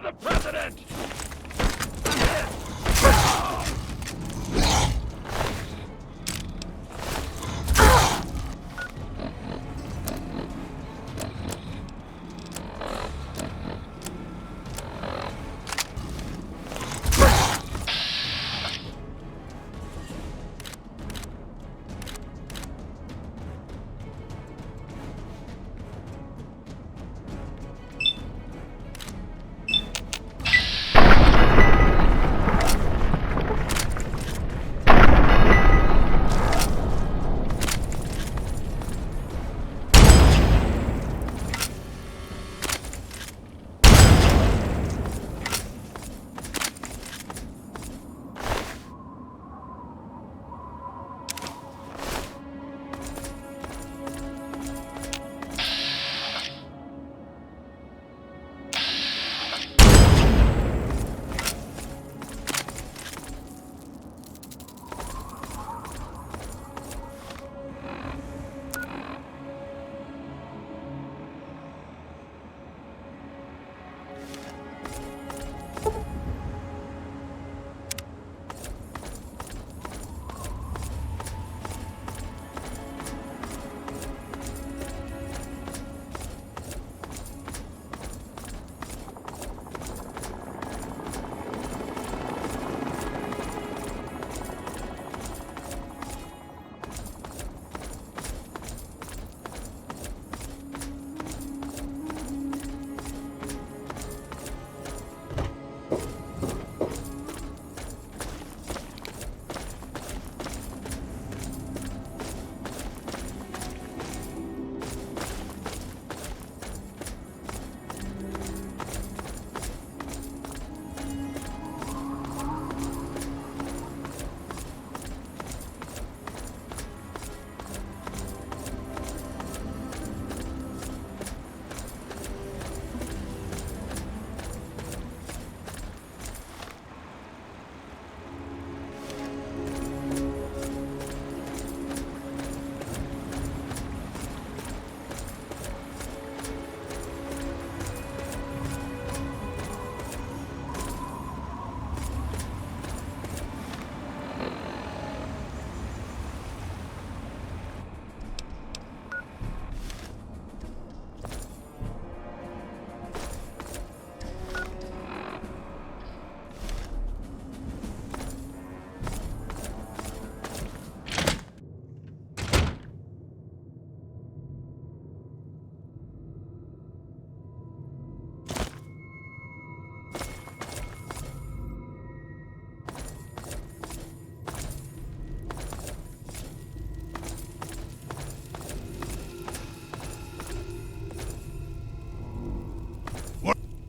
the president!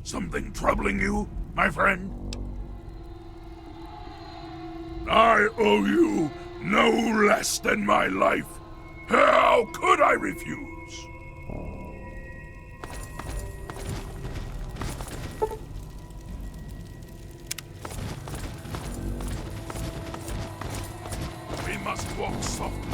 Something troubling you, my friend? I owe you no less than my life. How could I refuse? We must walk softly.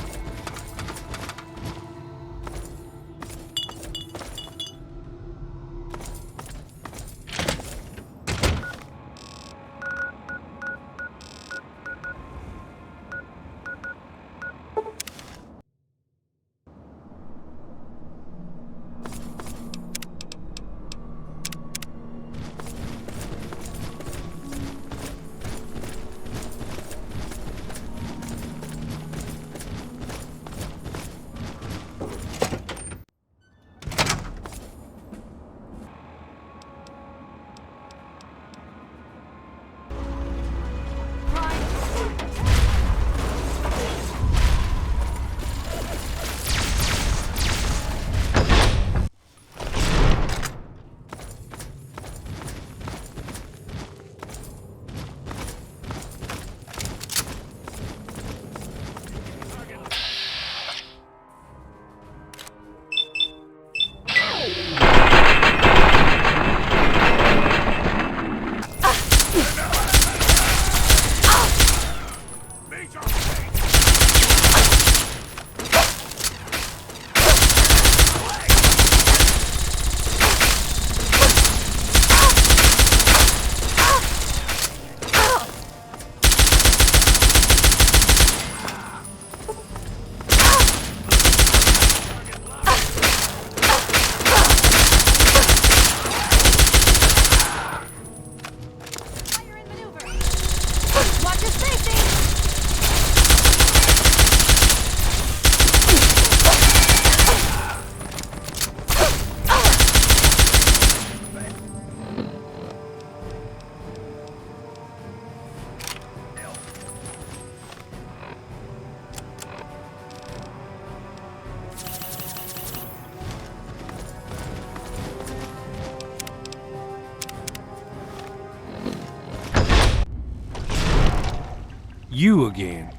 you again.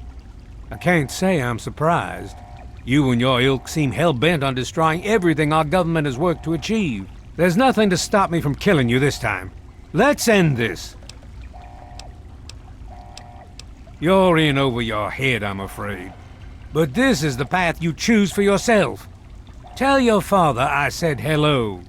I can't say I'm surprised. You and your ilk seem hell-bent on destroying everything our government has worked to achieve. There's nothing to stop me from killing you this time. Let's end this. You're in over your head, I'm afraid. But this is the path you choose for yourself. Tell your father I said hello.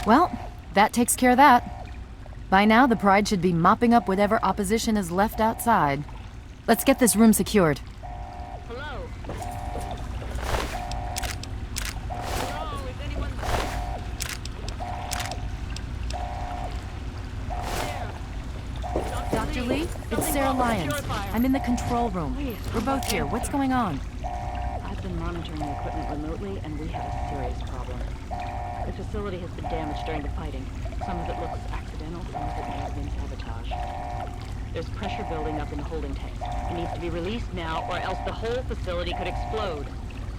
Well, that takes care of that. By now, the Pride should be mopping up whatever opposition is left outside. Let's get this room secured. Hello? Hello, is anyone there? Dr. Lee, it's Sarah Lyons. I'm in the control room. We're both here. What's going on? I've been monitoring the equipment remotely, and we have a serious problem. The facility has been damaged during the fighting. Some of it looks accidental, some of it may have been sabotage. There's pressure building up in the holding tanks. It needs to be released now, or else the whole facility could explode.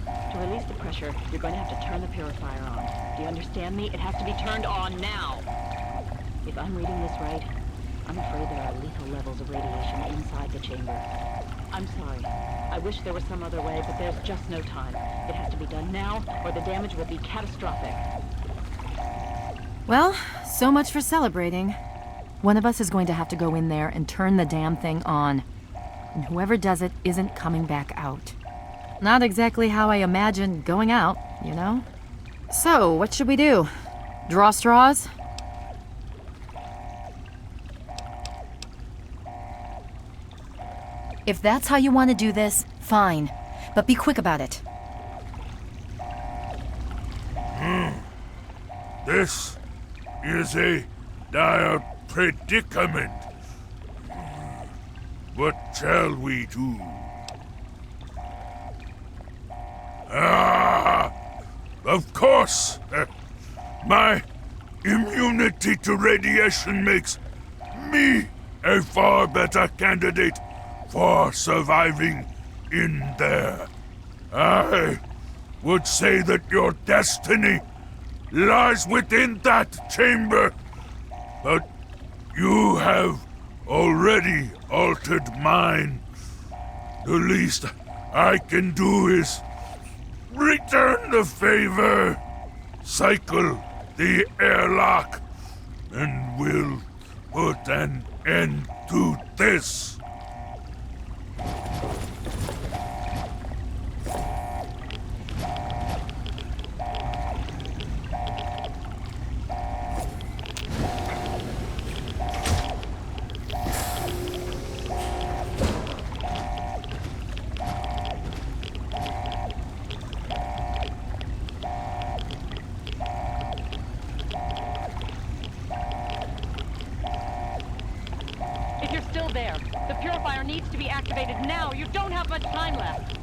To release the pressure, you're going to have to turn the purifier on. Do you understand me? It has to be turned on now! If I'm reading this right, I'm afraid there are lethal levels of radiation inside the chamber. I'm sorry. I wish there was some other way, but there's just no time. It has to be done now, or the damage will be catastrophic. Well, so much for celebrating. One of us is going to have to go in there and turn the damn thing on. And whoever does it isn't coming back out. Not exactly how I imagined going out, you know? So, what should we do? Draw straws? If that's how you want to do this, fine. But be quick about it. This is a dire predicament. What shall we do? Of course! My immunity to radiation makes me a far better candidate for surviving in there. I would say that your destiny lies within that chamber, but you have already altered mine. The least I can do is return the favor, cycle the airlock, and we'll put an end to this. If you're still there, the purifier needs to be activated now. You don't have much time left.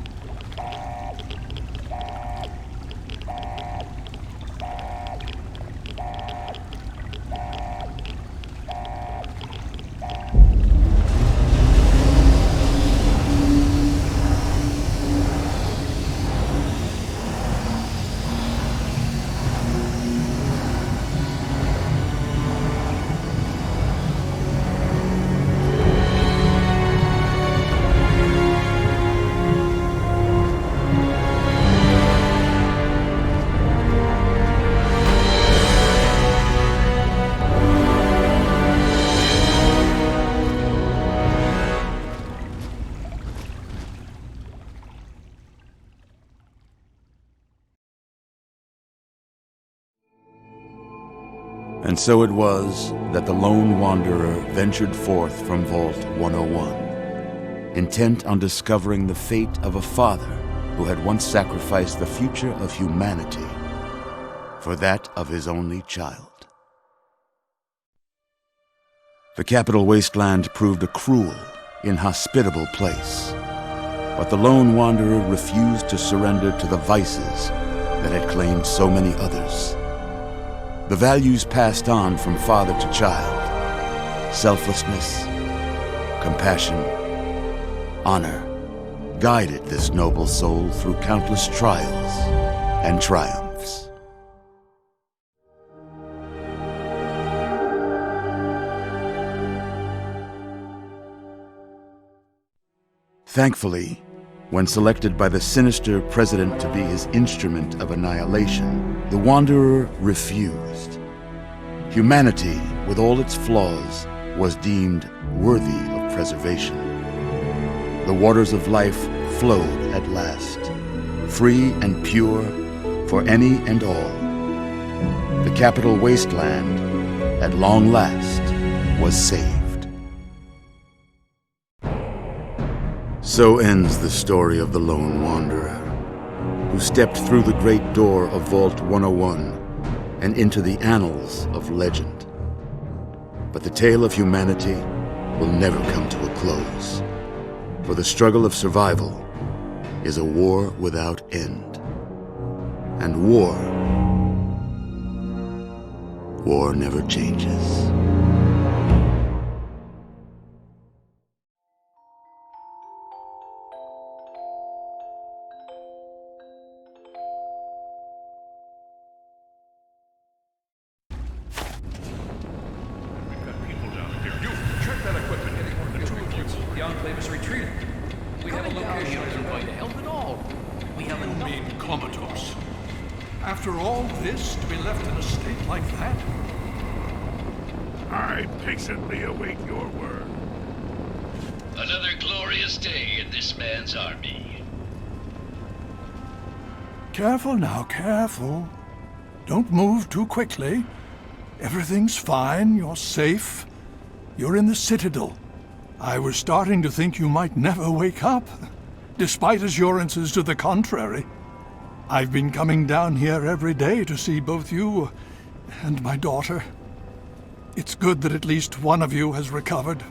And so it was that the lone wanderer ventured forth from Vault 101, intent on discovering the fate of a father who had once sacrificed the future of humanity for that of his only child. The capital wasteland proved a cruel inhospitable place. But the lone wanderer refused to surrender to the vices that had claimed so many others. The values passed on from father to child: selflessness, compassion, honor, guided this noble soul through countless trials and triumphs. Thankfully, when selected by the sinister president to be his instrument of annihilation, the Wanderer refused. Humanity, with all its flaws, was deemed worthy of preservation. The waters of life flowed at last, free and pure for any and all. The capital Wasteland, at long last, was saved. So ends the story of the Lone Wanderer, who stepped through the great door of Vault 101 and into the annals of legend. But the tale of humanity will never come to a close, for the struggle of survival is a war without end. And war never changes. The Enclave is retreating. We have a location isn't going to help at all. We have enough. You mean comatose? After all this, to be left in a state like that? I patiently await your word. Another glorious day in this man's army. Careful now, careful. Don't move too quickly. Everything's fine, you're safe. You're in the citadel. I was starting to think you might never wake up, despite assurances to the contrary. I've been coming down here every day to see both you and my daughter. It's good that at least one of you has recovered.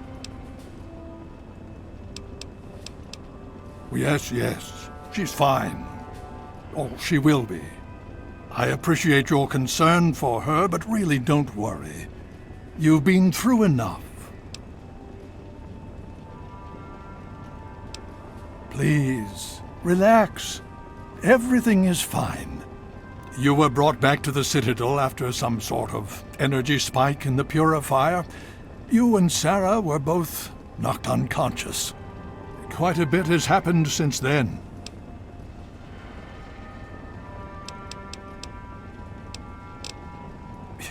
Yes, she's fine. Oh, she will be. I appreciate your concern for her, but really don't worry. You've been through enough. Please, relax. Everything is fine. You were brought back to the Citadel after some sort of energy spike in the purifier. You and Sarah were both knocked unconscious. Quite a bit has happened since then.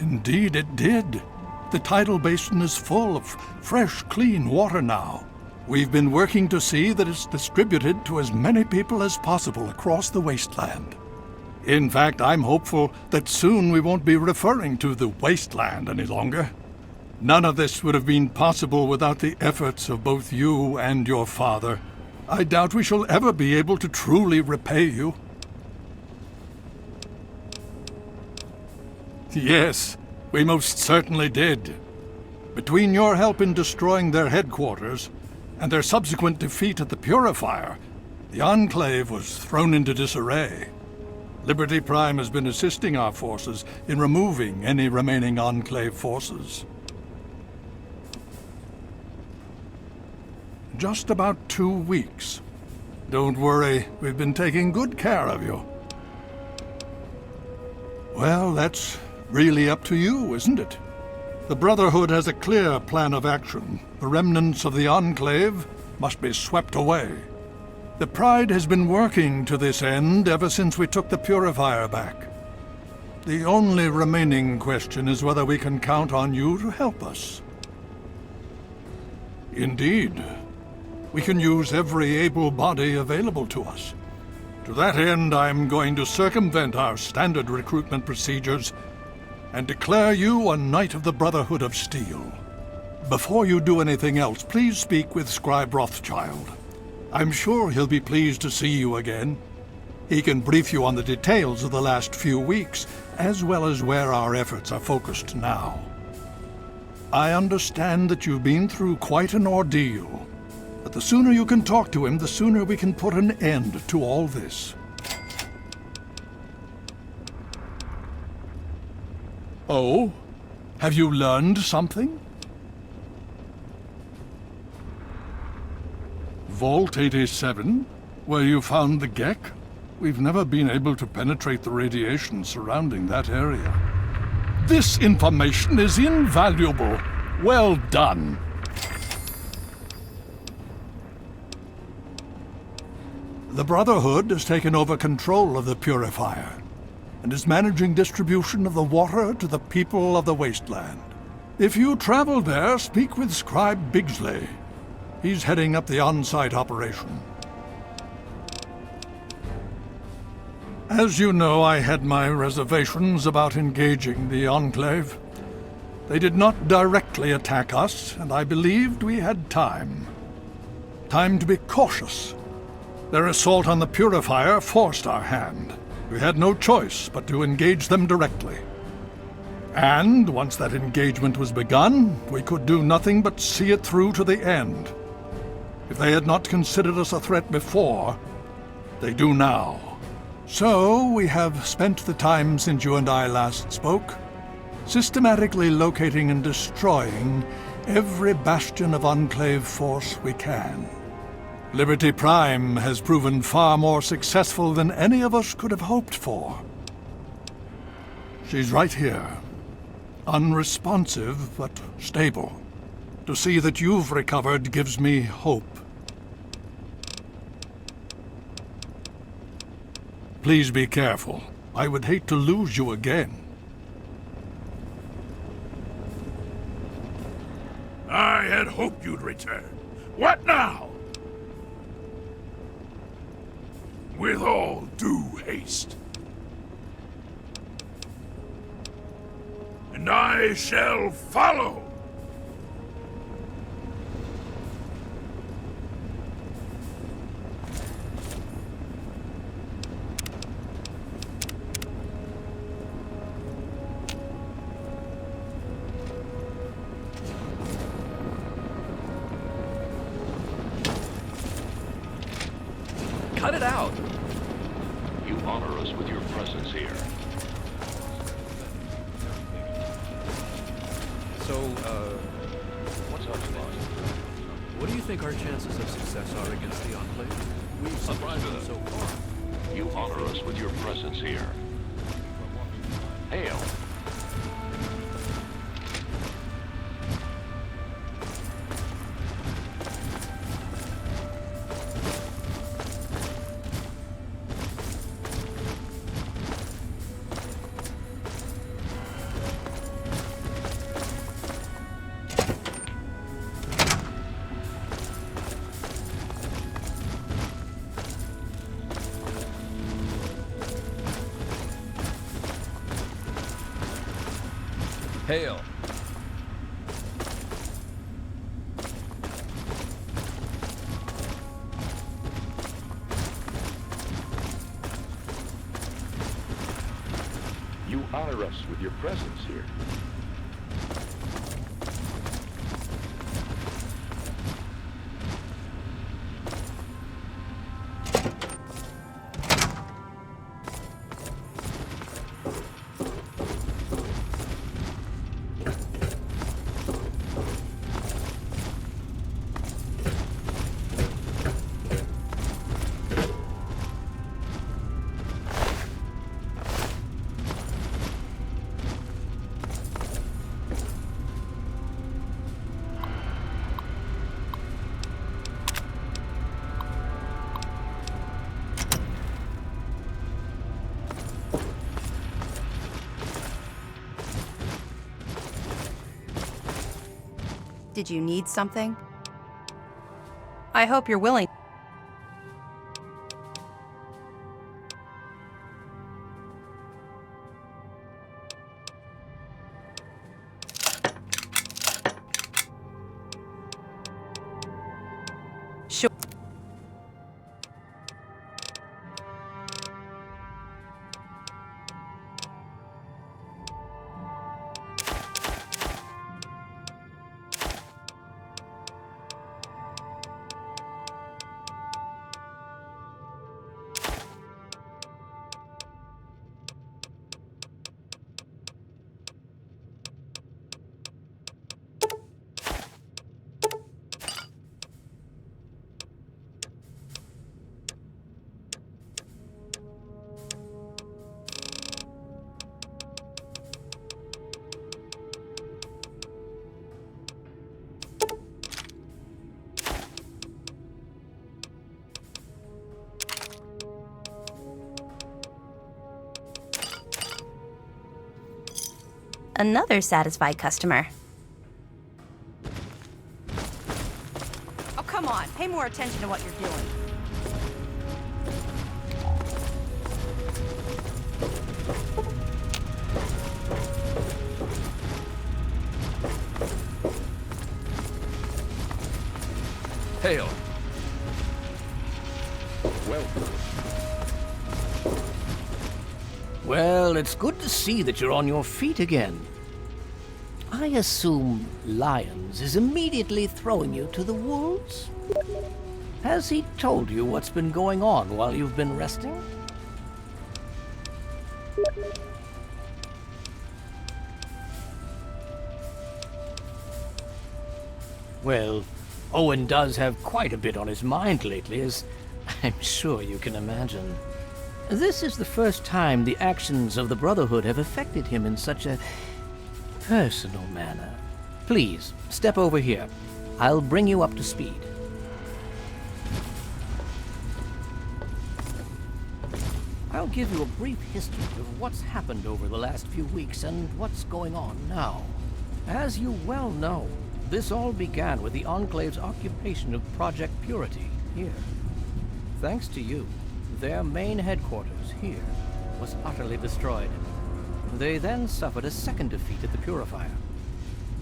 Indeed it did. The tidal basin is full of fresh, clean water now. We've been working to see that it's distributed to as many people as possible across the wasteland. In fact, I'm hopeful that soon we won't be referring to the wasteland any longer. None of this would have been possible without the efforts of both you and your father. I doubt we shall ever be able to truly repay you. Yes, we most certainly did. Between your help in destroying their headquarters and their subsequent defeat at the Purifier, the Enclave was thrown into disarray. Liberty Prime has been assisting our forces in removing any remaining Enclave forces. Just about 2 weeks. Don't worry, we've been taking good care of you. Well, that's really up to you, isn't it? The Brotherhood has a clear plan of action. The remnants of the Enclave must be swept away. The Pride has been working to this end ever since we took the Purifier back. The only remaining question is whether we can count on you to help us. Indeed. We can use every able body available to us. To that end, I'm going to circumvent our standard recruitment procedures and declare you a Knight of the Brotherhood of Steel. Before you do anything else, please speak with Scribe Rothschild. I'm sure he'll be pleased to see you again. He can brief you on the details of the last few weeks, as well as where our efforts are focused now. I understand that you've been through quite an ordeal. But the sooner you can talk to him, the sooner we can put an end to all this. Oh? Have you learned something? Vault 87? Where you found the Gek? We've never been able to penetrate the radiation surrounding that area. This information is invaluable. Well done. The Brotherhood has taken over control of the purifier and is managing distribution of the water to the people of the Wasteland. If you travel there, speak with Scribe Bigsley. He's heading up the on-site operation. As you know, I had my reservations about engaging the Enclave. They did not directly attack us, and I believed we had time. Time to be cautious. Their assault on the purifier forced our hand. We had no choice but to engage them directly. And once that engagement was begun, we could do nothing but see it through to the end. If they had not considered us a threat before, they do now. So, we have spent the time since you and I last spoke, systematically locating and destroying every bastion of Enclave force we can. Liberty Prime has proven far more successful than any of us could have hoped for. She's right here. Unresponsive, but stable. To see that you've recovered gives me hope. Please be careful. I would hate to lose you again. I had hoped you'd return. What now? With all due haste. And I shall follow. Cut it out! You honor us with your presence here. So, What's our spot? what do you think our chances of success are against the Enclave? We've survived them so far. You honor us with your presence here. Hail! Hail! You honor us with your presence here. Did you need something? I hope you're willing. Sure. Another satisfied customer. Oh, come on. Pay more attention to what you're doing. Hail. Well, it's good to see that you're on your feet again. I assume Lyons is immediately throwing you to the wolves? Has he told you what's been going on while you've been resting? Well, Owen does have quite a bit on his mind lately, as I'm sure you can imagine. This is the first time the actions of the Brotherhood have affected him in such a personal manner. Please, step over here. I'll bring you up to speed. I'll give you a brief history of what's happened over the last few weeks and what's going on now. As you well know, this all began with the Enclave's occupation of Project Purity here. Thanks to you, their main headquarters here was utterly destroyed. They then suffered a second defeat at the Purifier.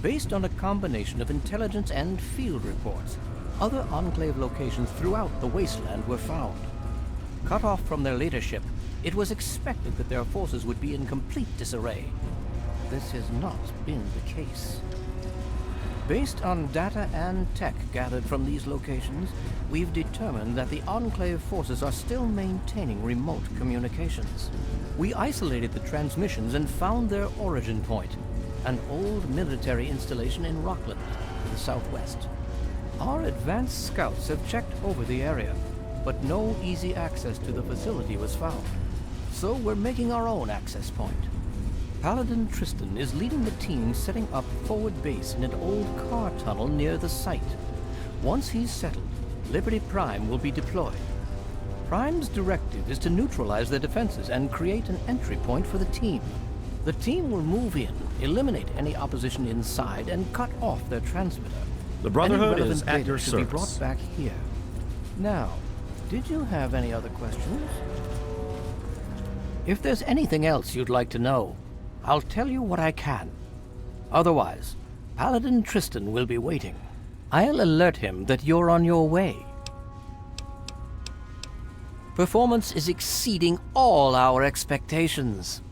Based on a combination of intelligence and field reports, other Enclave locations throughout the Wasteland were found. Cut off from their leadership, it was expected that their forces would be in complete disarray. This has not been the case. Based on data and tech gathered from these locations, we've determined that the Enclave forces are still maintaining remote communications. We isolated the transmissions and found their origin point, an old military installation in Rockland, to the southwest. Our advanced scouts have checked over the area, but no easy access to the facility was found. So we're making our own access point. Paladin Tristan is leading the team setting up forward base in an old car tunnel near the site. Once he's settled, Liberty Prime will be deployed. Prime's directive is to neutralize their defenses and create an entry point for the team. The team will move in, eliminate any opposition inside, and cut off their transmitter. The Brotherhood Any is relevant at your data should be service. brought back here. Now, did you have any other questions? If there's anything else you'd like to know, I'll tell you what I can. Otherwise, Paladin Tristan will be waiting. I'll alert him that you're on your way. Performance is exceeding all our expectations.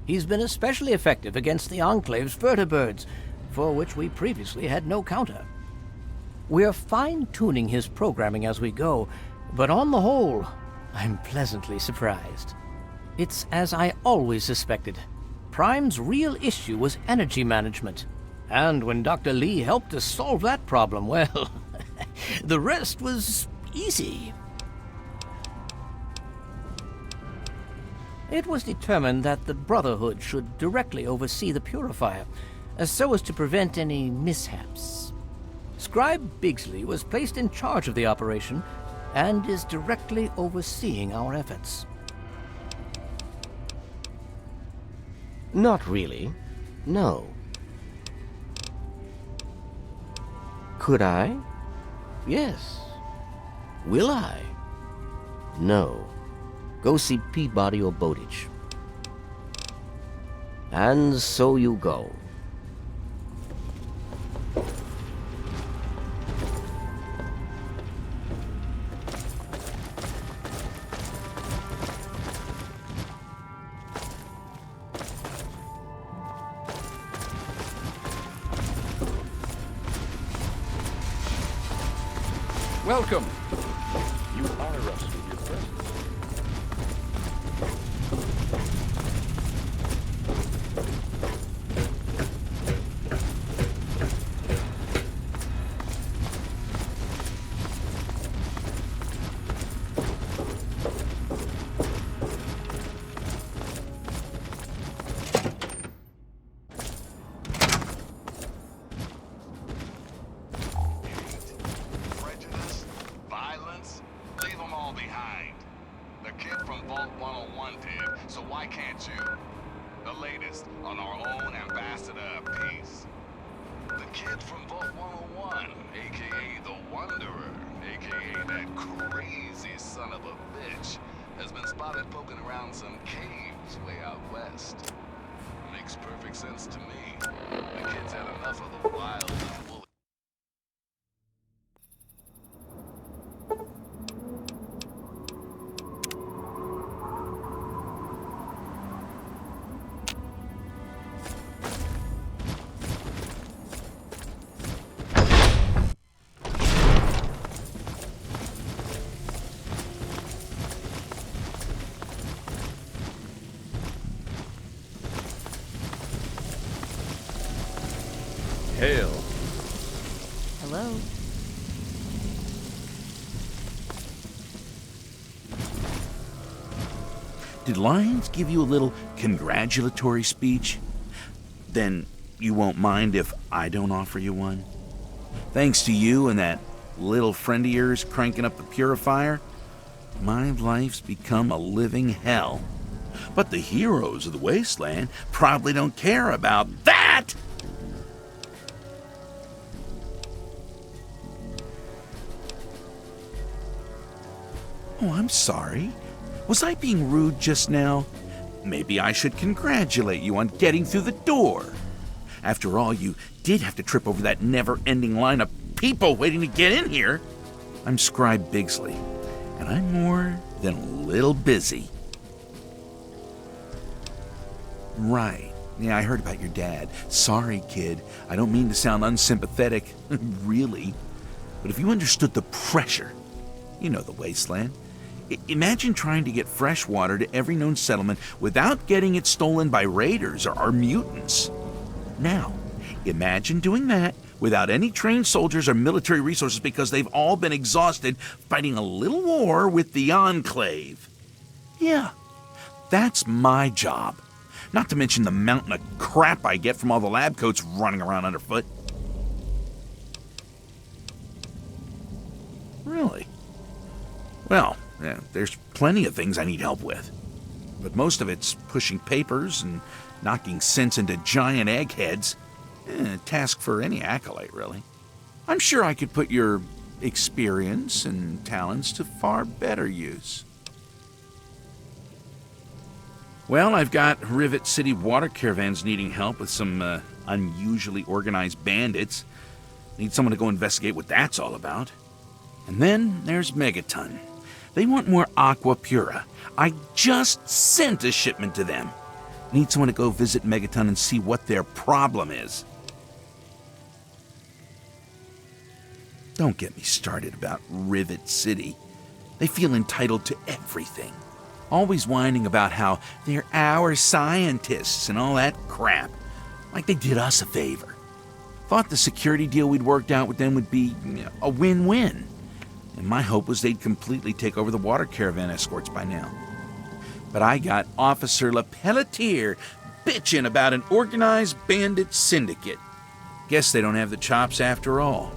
He's been especially effective against the Enclave's vertibirds, for which we previously had no counter. We're fine-tuning his programming as we go, but on the whole, I'm pleasantly surprised. It's as I always suspected. Prime's real issue was energy management. And when Dr. Lee helped us solve that problem, well, the rest was easy. It was determined that the Brotherhood should directly oversee the Purifier, so as to prevent any mishaps. Scribe Bigsley was placed in charge of the operation and is directly overseeing our efforts. Not really. No. Could I? Yes. Will I? No. Go see Peabody or Bowditch. And so you go. Welcome. You honor us with your presence. Prejudice, violence, leave them all behind. The kid from Vault 101 did, so why can't you? The latest on our own ambassador of peace. The kid from Vault 101, aka the Wanderer, aka that crazy son of a bitch, has been spotted poking around some caves way out west. Makes perfect sense to me. The kid's had enough of the wild and woolly. Hail. Hello? Did Lyons give you a little congratulatory speech? Then you won't mind if I don't offer you one? Thanks to you and that little friend of yours cranking up the purifier, my life's become a living hell. But the heroes of the Wasteland probably don't care about that! Oh, I'm sorry. Was I being rude just now? Maybe I should congratulate you on getting through the door. After all, you did have to trip over that never-ending line of people waiting to get in here. I'm Scribe Bigsley, and I'm more than a little busy. Right. Yeah, I heard about your dad. Sorry, kid. I don't mean to sound unsympathetic, really. But if you understood the pressure, you know the Wasteland. Imagine trying to get fresh water to every known settlement without getting it stolen by raiders or mutants. Now, imagine doing that without any trained soldiers or military resources because they've all been exhausted fighting a little war with the Enclave. Yeah, that's my job. Not to mention the mountain of crap I get from all the lab coats running around underfoot. Really? Well, yeah, there's plenty of things I need help with. But most of it's pushing papers and knocking sense into giant eggheads. A task for any acolyte, really. I'm sure I could put your experience and talents to far better use. Well, I've got Rivet City water caravans needing help with some unusually organized bandits. Need someone to go investigate what that's all about. And then there's Megaton. They want more aquacura. I just sent a shipment to them. Need someone to go visit Megaton and see what their problem is. Don't get me started about Rivet City. They feel entitled to everything. Always whining about how they're our scientists and all that crap. Like they did us a favor. Thought the security deal we'd worked out with them would be a win-win. And my hope was they'd completely take over the water caravan escorts by now. But I got Officer LePelletier bitching about an organized bandit syndicate. Guess they don't have the chops after all.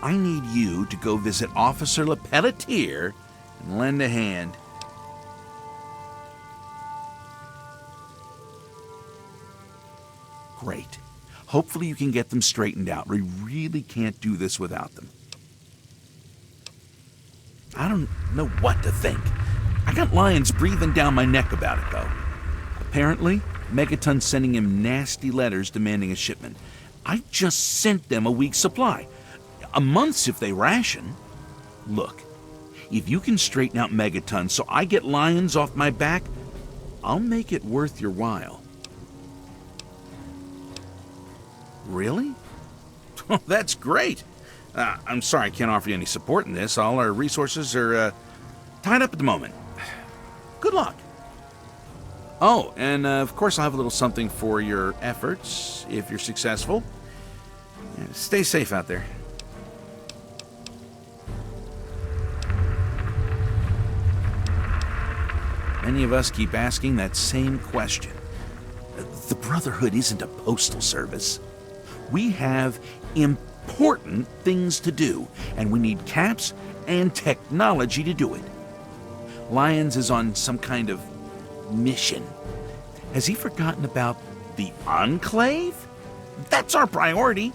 I need you to go visit Officer LePelletier and lend a hand. Great. Hopefully you can get them straightened out. We really can't do this without them. I don't know what to think. I got lions breathing down my neck about it, though. Apparently, Megaton's sending him nasty letters demanding a shipment. I just sent them a week's supply. A month's if they ration. Look, if you can straighten out Megaton so I get lions off my back, I'll make it worth your while. Really? Oh, that's great. I'm sorry I can't offer you any support in this. All our resources are tied up at the moment. Good luck. Oh, and of course I'll have a little something for your efforts if you're successful. Stay safe out there. Many of us keep asking that same question. The Brotherhood isn't a postal service. We have important things to do, and we need caps and technology to do it. Lyons is on some kind of mission. Has he forgotten about the Enclave? That's our priority.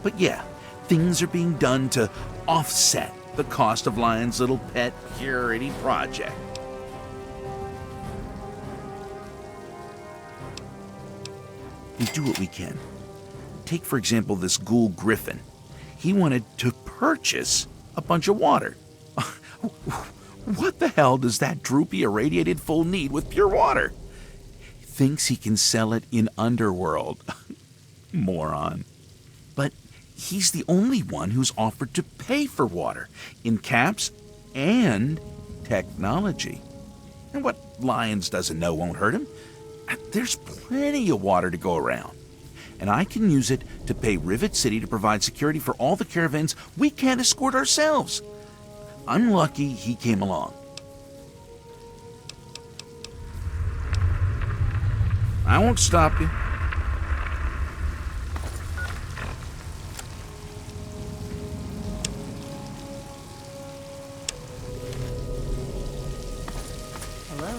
But yeah, things are being done to offset the cost of Lion's little pet purity project. We do what we can. Take, for example, this ghoul Griffin. He wanted to purchase a bunch of water. What the hell does that droopy irradiated fool need with pure water? He thinks he can sell it in Underworld. Moron. But he's the only one who's offered to pay for water in caps and technology. And what Lyons doesn't know won't hurt him. There's plenty of water to go around. And I can use it to pay Rivet City to provide security for all the caravans we can't escort ourselves. I'm lucky he came along. I won't stop you. Hello?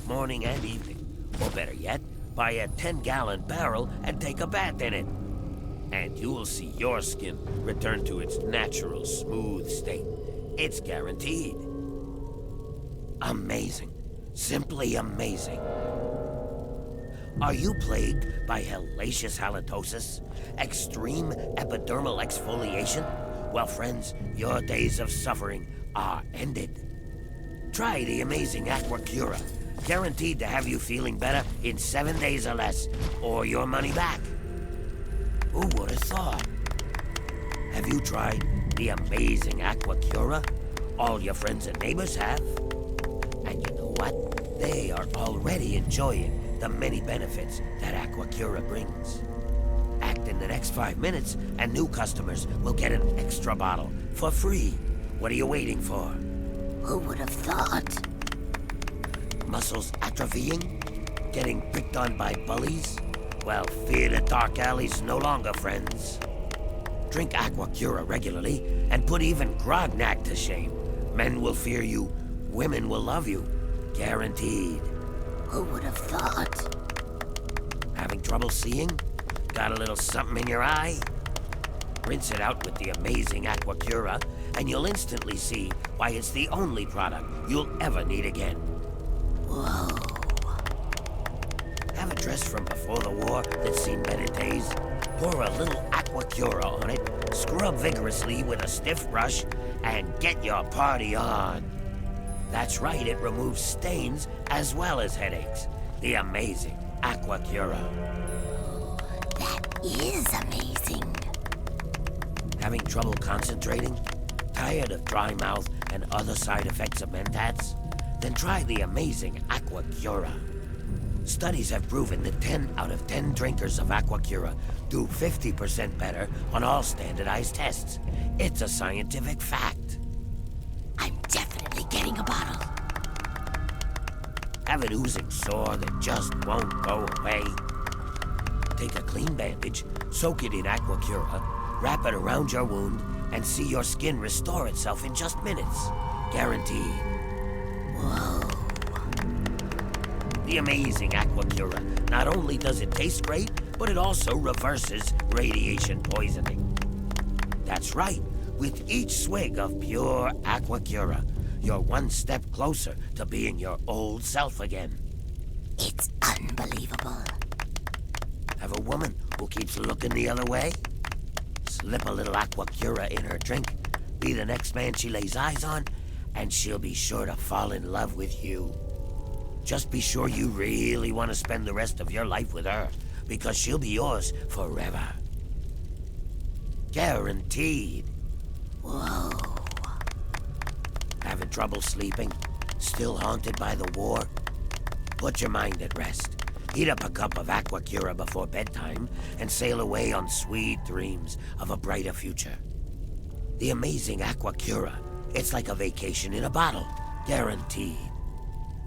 Morning and evening. Or better yet, buy a 10-gallon barrel and take a bath in it. And you will see your skin return to its natural, smooth state. It's guaranteed. Amazing. Simply amazing. Are you plagued by hellacious halitosis? Extreme epidermal exfoliation? Well, friends, your days of suffering are ended. Try the amazing aquacura. Guaranteed to have you feeling better in 7 days or less, or your money back. Who would have thought? Have you tried the amazing aquacura? All your friends and neighbors have. And you know what? They are already enjoying the many benefits that aquacura brings. Act in the next 5 minutes, and new customers will get an extra bottle for free. What are you waiting for? Who would have thought? Muscles atrophying? Getting picked on by bullies? Well, fear the dark alleys no longer, friends. Drink aquacura regularly, and put even Grognak to shame. Men will fear you, women will love you. Guaranteed. Who would have thought? Having trouble seeing? Got a little something in your eye? Rinse it out with the amazing aquacura, and you'll instantly see why it's the only product you'll ever need again. Whoa. Have a dress from before the war that's seen better days? Pour a little aquacura on it, scrub vigorously with a stiff brush, and get your party on. That's right, it removes stains as well as headaches. The amazing aquacura. That is amazing. Having trouble concentrating? Tired of dry mouth and other side effects of Mentats? Then try the amazing aquacura. Studies have proven that 10 out of 10 drinkers of aquacura do 50% better on all standardized tests. It's a scientific fact. I'm definitely getting a bottle. Have an oozing sore that just won't go away? Take a clean bandage, soak it in aquacura, wrap it around your wound, and see your skin restore itself in just minutes. Guaranteed. Whoa. The amazing aquacura. Not only does it taste great, but it also reverses radiation poisoning. That's right. With each swig of pure aquacura, you're one step closer to being your old self again. It's unbelievable. Have a woman who keeps looking the other way? Slip a little aquacura in her drink, be the next man she lays eyes on, and she'll be sure to fall in love with you. Just be sure you really want to spend the rest of your life with her, because she'll be yours forever. Guaranteed. Whoa. Having trouble sleeping? Still haunted by the war? Put your mind at rest. Heat up a cup of aquacura before bedtime and sail away on sweet dreams of a brighter future. The amazing aquacura. It's like a vacation in a bottle. Guaranteed.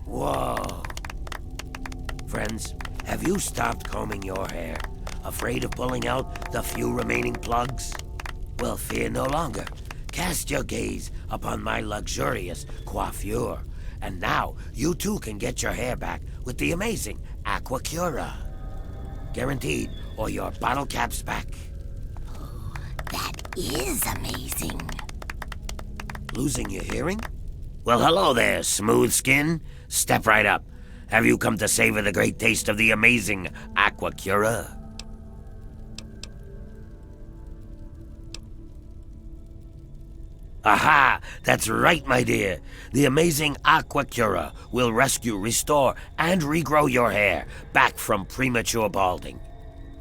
Whoa. Friends, have you stopped combing your hair? Afraid of pulling out the few remaining plugs? Well, fear no longer. Cast your gaze upon my luxurious coiffure. And now, you too can get your hair back with the amazing aquacura. Guaranteed, or your bottle cap's back. Oh, that is amazing. Losing your hearing? Well, hello there, smooth skin. Step right up. Have you come to savor the great taste of the amazing aquacura? Aha! That's right, my dear. The amazing aquacura will rescue, restore, and regrow your hair back from premature balding.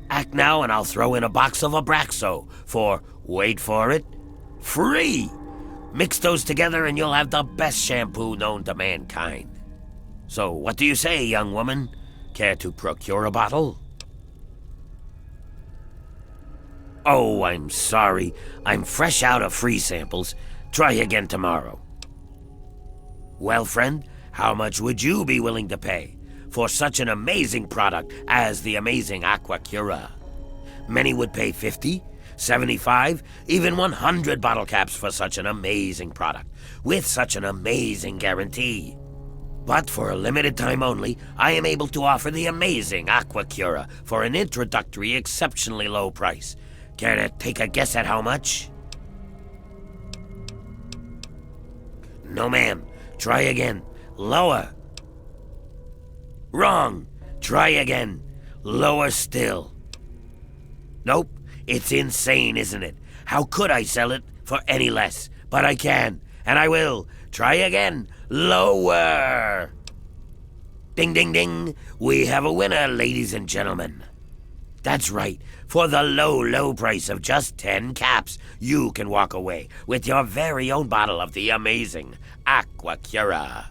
Act now and I'll throw in a box of Abraxo for, wait for it, free! Mix those together and you'll have the best shampoo known to mankind. So what do you say, young woman? Care to procure a bottle? Oh, I'm sorry. I'm fresh out of free samples. Try again tomorrow. Well, friend, how much would you be willing to pay for such an amazing product as the amazing aquacura? Many would pay 50, 75, even 100 bottle caps for such an amazing product, with such an amazing guarantee. But for a limited time only, I am able to offer the amazing aquacura for an introductory, exceptionally low price. Care to take a guess at how much? No, ma'am. Try again. Lower. Wrong. Try again. Lower still. Nope. It's insane, isn't it? How could I sell it for any less? But I can, and I will. Try again. Lower. Ding, ding, ding. We have a winner, ladies and gentlemen. That's right. For the low, low price of just 10 caps, you can walk away with your very own bottle of the amazing aquacura.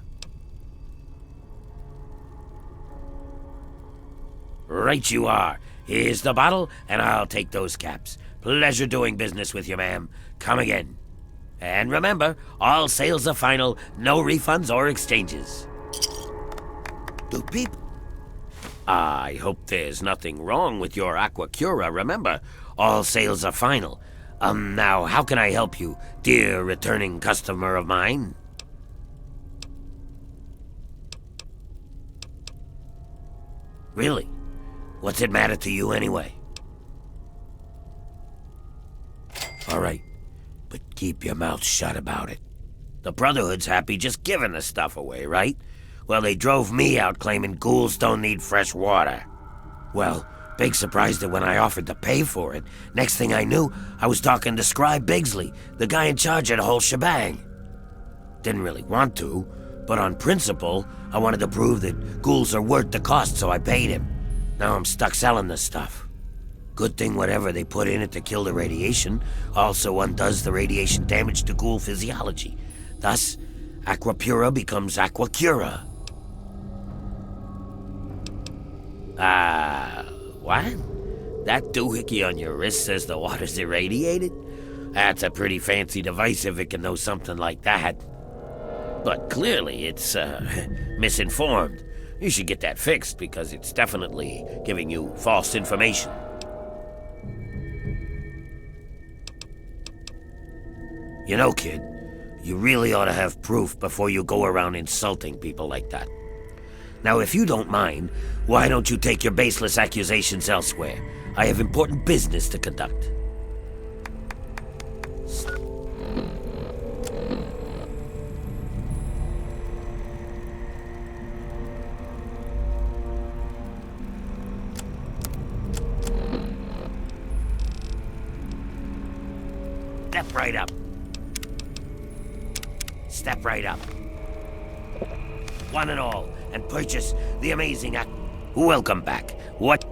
Right you are. Here's the bottle, and I'll take those caps. Pleasure doing business with you, ma'am. Come again. And remember, all sales are final, no refunds or exchanges. Do people... I hope there's nothing wrong with your aquacura. Remember, all sales are final. Now, how can I help you, dear returning customer of mine? Really? What's it matter to you anyway? All right, but keep your mouth shut about it. The Brotherhood's happy just giving the stuff away, right? Well, they drove me out claiming ghouls don't need fresh water. Well, big surprise that when I offered to pay for it, next thing I knew, I was talking to Scribe Bigsley, the guy in charge of the whole shebang. Didn't really want to, but on principle, I wanted to prove that ghouls are worth the cost, so I paid him. Now I'm stuck selling this stuff. Good thing whatever they put in it to kill the radiation also undoes the radiation damage to ghoul physiology. Thus, aquapura becomes aquacura. What? That doohickey on your wrist says the water's irradiated? That's a pretty fancy device if it can know something like that. But clearly it's, misinformed. You should get that fixed because it's definitely giving you false information. You know, kid, you really ought to have proof before you go around insulting people like that. Now, if you don't mind, why don't you take your baseless accusations elsewhere? I have important business to conduct. Step right up. Step right up. One and all, and purchase the amazing Welcome back. What?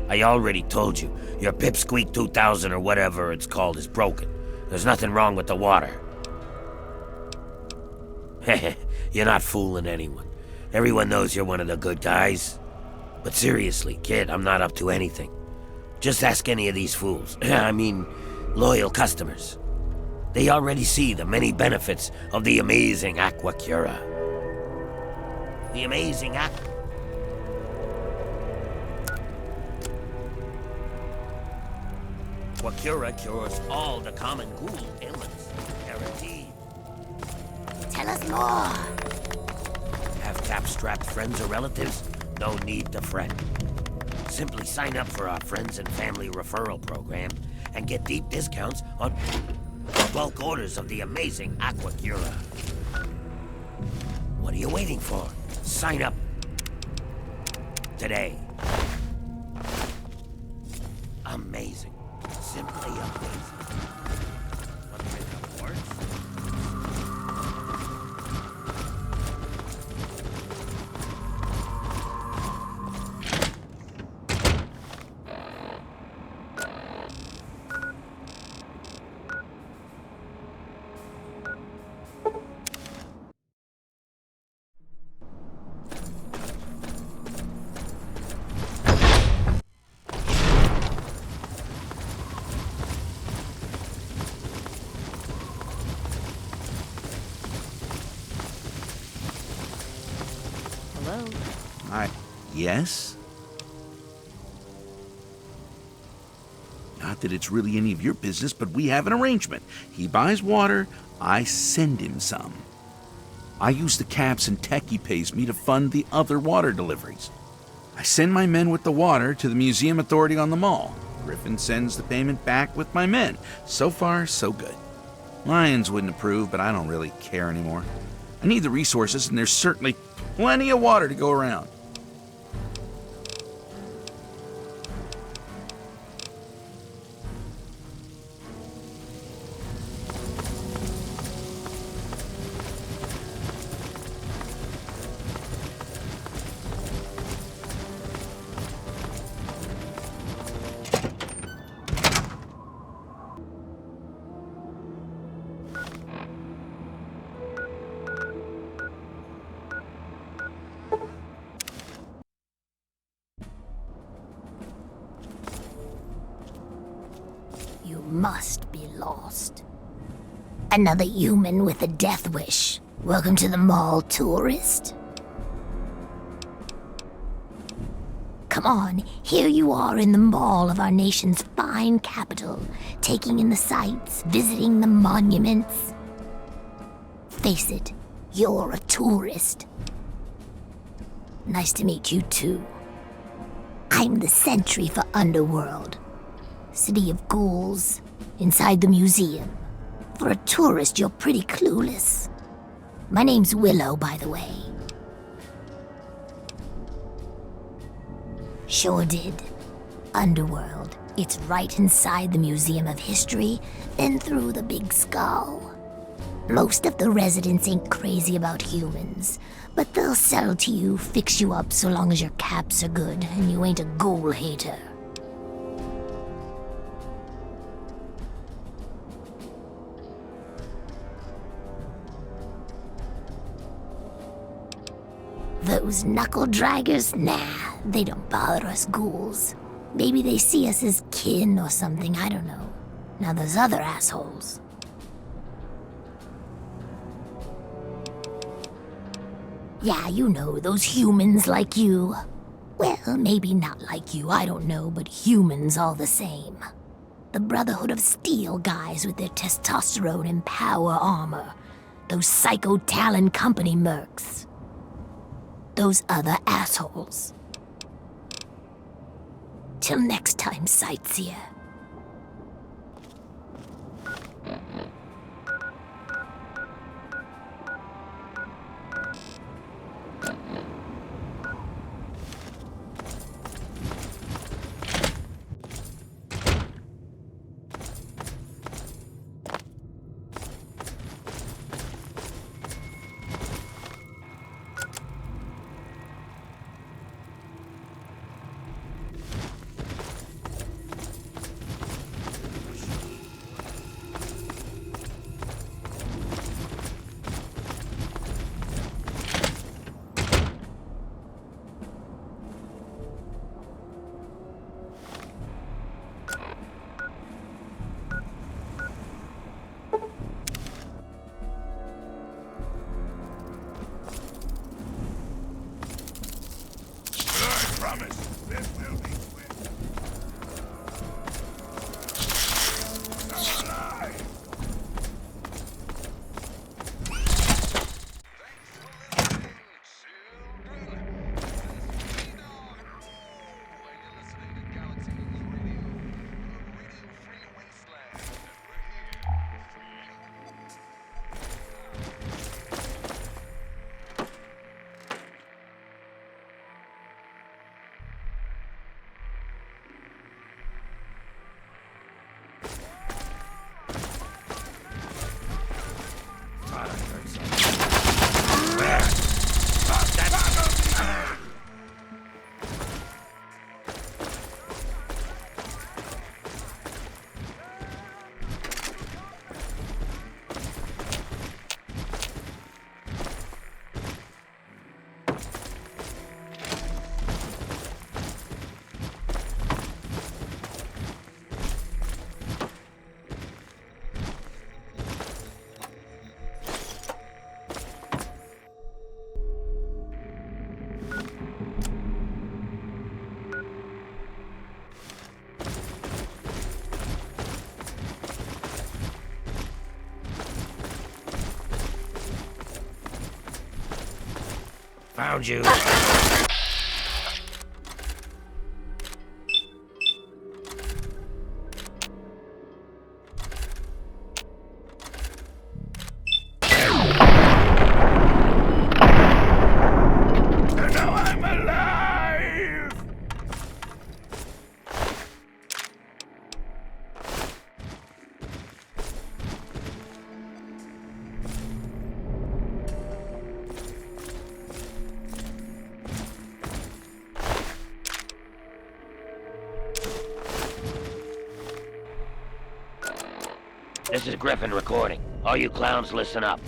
I already told you, your Pipsqueak 2000 or whatever it's called is broken. There's nothing wrong with the water. Heh, you're not fooling anyone. Everyone knows you're one of the good guys. But seriously, kid, I'm not up to anything. Just ask any of these fools. I mean, loyal customers. They already see the many benefits of the amazing aquacura. The amazing aquacura cures all the common ghoul ailments. Guaranteed. Tell us more. Have tap-strapped friends or relatives? No need to fret. Simply sign up for our friends and family referral program and get deep discounts on bulk orders of the amazing aquacura. What are you waiting for? Sign up today. Amazing. Simply amazing. What kind of words? Yes? Not that it's really any of your business, but we have an arrangement. He buys water, I send him some. I use the caps and tech he pays me to fund the other water deliveries. I send my men with the water to the museum authority on the mall. Griffin sends the payment back with my men. So far, so good. Lions wouldn't approve, but I don't really care anymore. I need the resources, and there's certainly plenty of water to go around. You must be lost. Another human with a death wish. Welcome to the mall, tourist. Come on, here you are in the mall of our nation's fine capital, taking in the sights, visiting the monuments. Face it, you're a tourist. Nice to meet you too. I'm the sentry for Underworld. City of ghouls, inside the museum. For a tourist, you're pretty clueless. My name's Willow, by the way. Sure did. Underworld. It's right inside the Museum of History, then through the Big Skull. Most of the residents ain't crazy about humans, but they'll sell to you, fix you up so long as your caps are good and you ain't a ghoul hater. Those knuckle draggers? Nah, they don't bother us ghouls. Maybe they see us as kin or something, I don't know. Now those other assholes. Yeah, you know, those humans like you. Well, maybe not like you, I don't know, but humans all the same. The Brotherhood of Steel guys with their testosterone and power armor. Those Psycho Talon Company mercs. those other assholes. Till next time, sightseer. Found you. This is Griffin recording. All you clowns, listen up.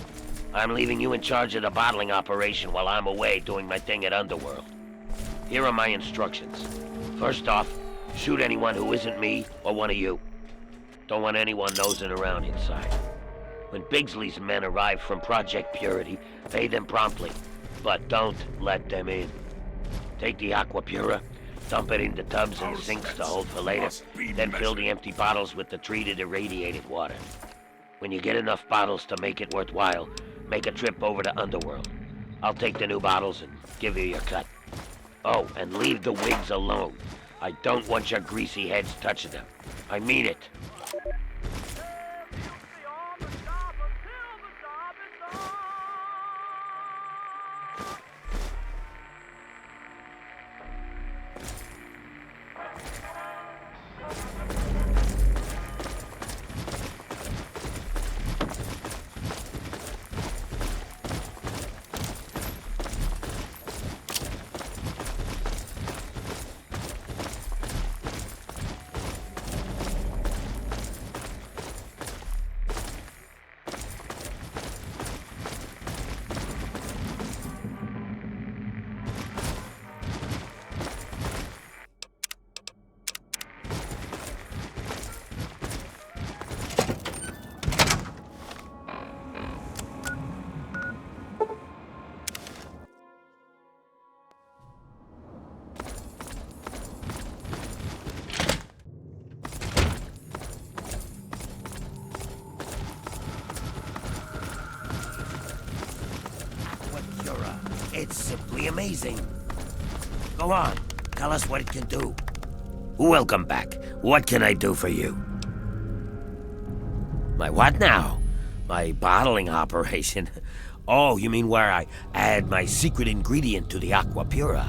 I'm leaving you in charge of the bottling operation while I'm away doing my thing at Underworld. Here are my instructions. First off, shoot anyone who isn't me or one of you. Don't want anyone nosing around inside. When Bigsley's men arrive from Project Purity, pay them promptly, but don't let them in. Take the aquacura, dump it into tubs and sinks to hold for later, then fill the empty bottles with the treated irradiated water. When you get enough bottles to make it worthwhile, make a trip over to Underworld. I'll take the new bottles and give you your cut. Oh, and leave the wigs alone. I don't want your greasy heads touching them. I mean it. simply amazing. Go on, tell us what it can do. Welcome back. What can I do for you? My what now? My bottling operation? Oh, you mean where I add my secret ingredient to the aquacura?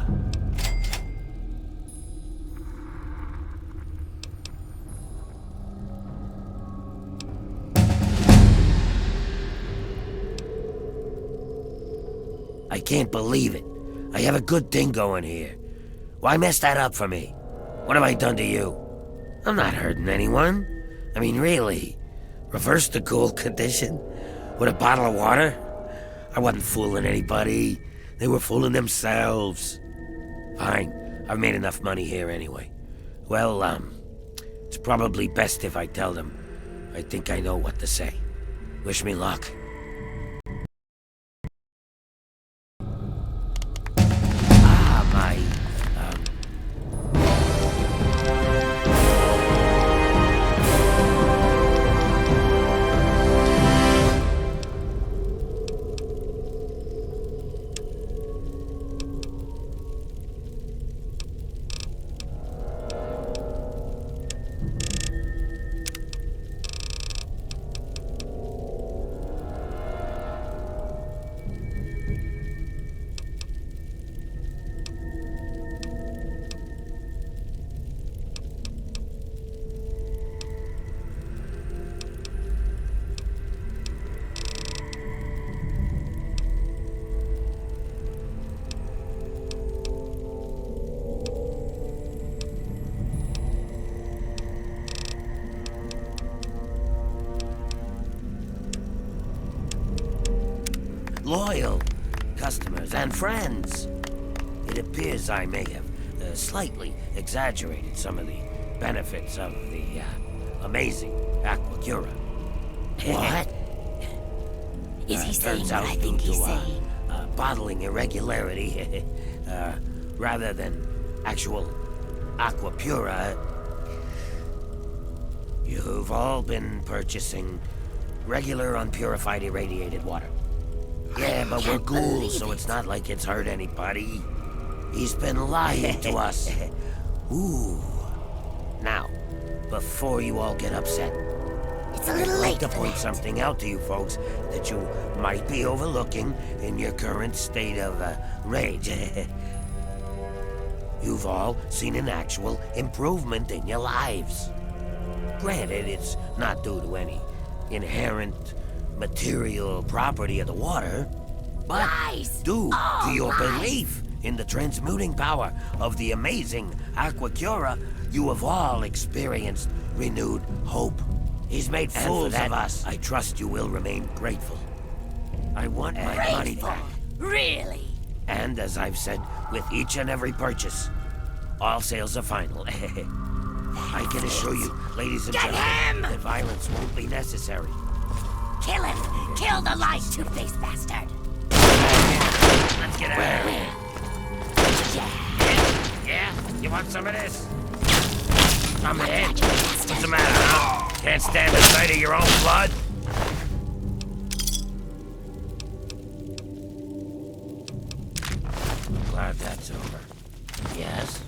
I can't believe it. I have a good thing going here. Why mess that up for me? What have I done to you? I'm not hurting anyone. I mean, really. Reverse the cool condition? With a bottle of water? I wasn't fooling anybody. They were fooling themselves. Fine. I've made enough money here anyway. Well, it's probably best if I tell them. I think I know what to say. Wish me luck. Loyal customers and friends. It appears I may have slightly exaggerated some of the benefits of the amazing aquacura. What? Is he saying what I think he's saying? Bottling irregularity, rather than actual aquapura. You've all been purchasing regular unpurified irradiated water. Yeah, but we're ghouls, so it's not like it's hurt anybody. He's been lying to us. Ooh. Now, before you all get upset, it's a little I'd late like to point something out to you folks that you might be overlooking in your current state of rage. You've all seen an actual improvement in your lives. Granted, it's not due to any inherent material property of the water, but due to your belief in the transmuting power of the amazing aquacura, you have all experienced renewed hope. He's made fools of us. I trust you will remain grateful. I want my money back. Really? And as I've said, with each and every purchase, all sales are final. I can assure you, ladies and gentlemen, that violence won't be necessary. Kill him! Kill the lying two-faced bastard! Let's get out of here. Yeah? You want some of this? Come in. What's the matter, huh? Can't stand the sight of your own blood? I'm glad that's over. Yes?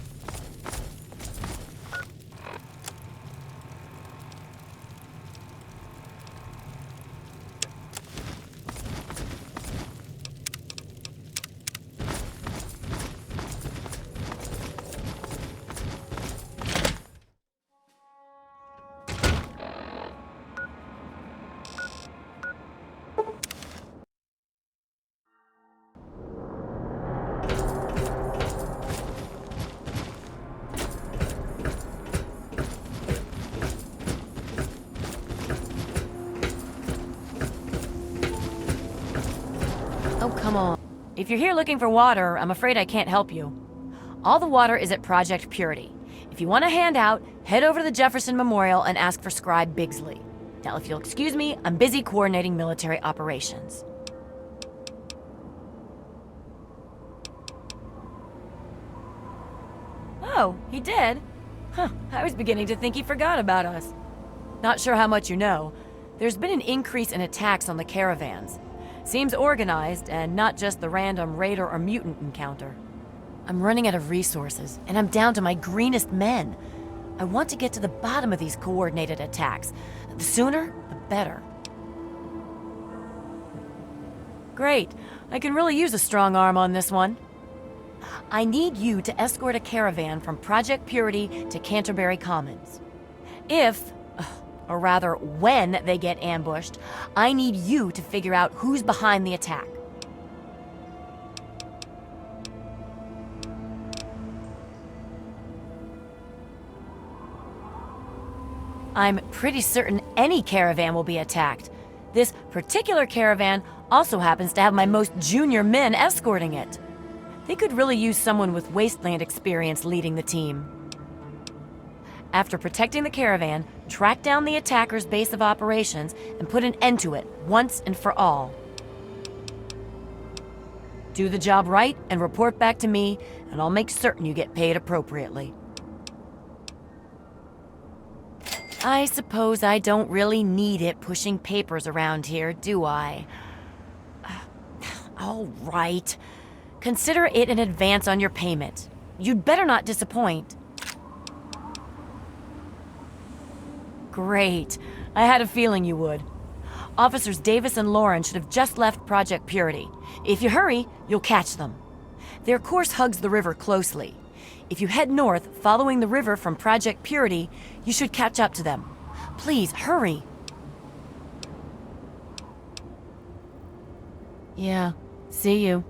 Oh, come on. If you're here looking for water, I'm afraid I can't help you. All the water is at Project Purity. If you want a handout, head over to the Jefferson Memorial and ask for Scribe Bigsley. Now, if you'll excuse me, I'm busy coordinating military operations. Oh, he did? Huh, I was beginning to think he forgot about us. Not sure how much you know. There's been an increase in attacks on the caravans. Seems organized and not just the random raider or mutant encounter. I'm running out of resources, and I'm down to my greenest men. I want to get to the bottom of these coordinated attacks. The sooner, the better. Great. I can really use a strong arm on this one. I need you to escort a caravan from Project Purity to Canterbury Commons. If, or rather when they get ambushed, I need you to figure out who's behind the attack. I'm pretty certain any caravan will be attacked. This particular caravan also happens to have my most junior men escorting it. They could really use someone with Wasteland experience leading the team. After protecting the caravan, track down the attacker's base of operations and put an end to it once and for all. Do the job right and report back to me, and I'll make certain you get paid appropriately. I suppose I don't really need it pushing papers around here, do I? All right. Consider it an advance on your payment. You'd better not disappoint. Great. I had a feeling you would. Officers Davis and Lauren should have just left Project Purity. If you hurry, you'll catch them. Their course hugs the river closely. If you head north, following the river from Project Purity, you should catch up to them. Please, hurry. Yeah, see you.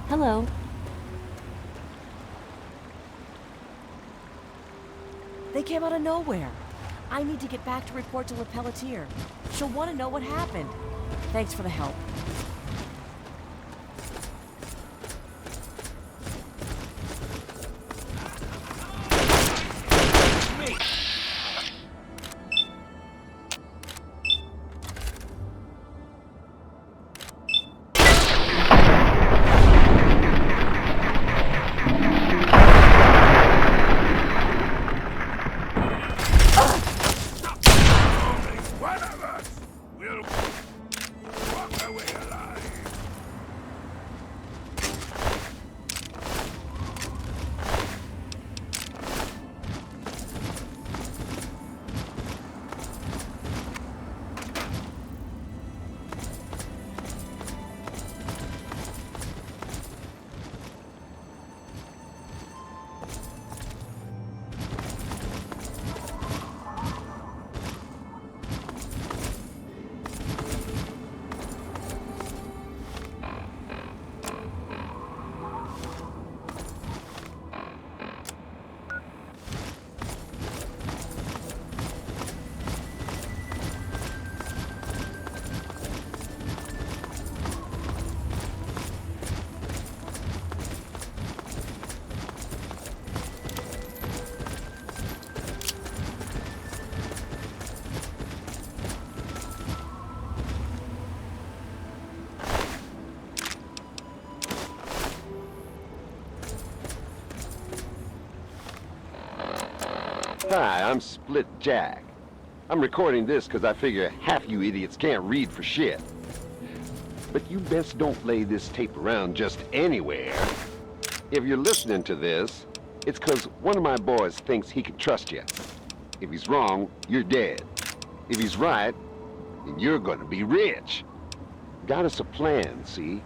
Hello. They came out of nowhere. I need to get back to report to Le Pelletier. She'll want to know what happened. Thanks for the help. Hi, I'm Split Jack. I'm recording this because I figure half you idiots can't read for shit. But you best don't lay this tape around just anywhere. If you're listening to this, it's because one of my boys thinks he can trust you. If he's wrong, you're dead. If he's right, then you're gonna be rich. Got us a plan, see?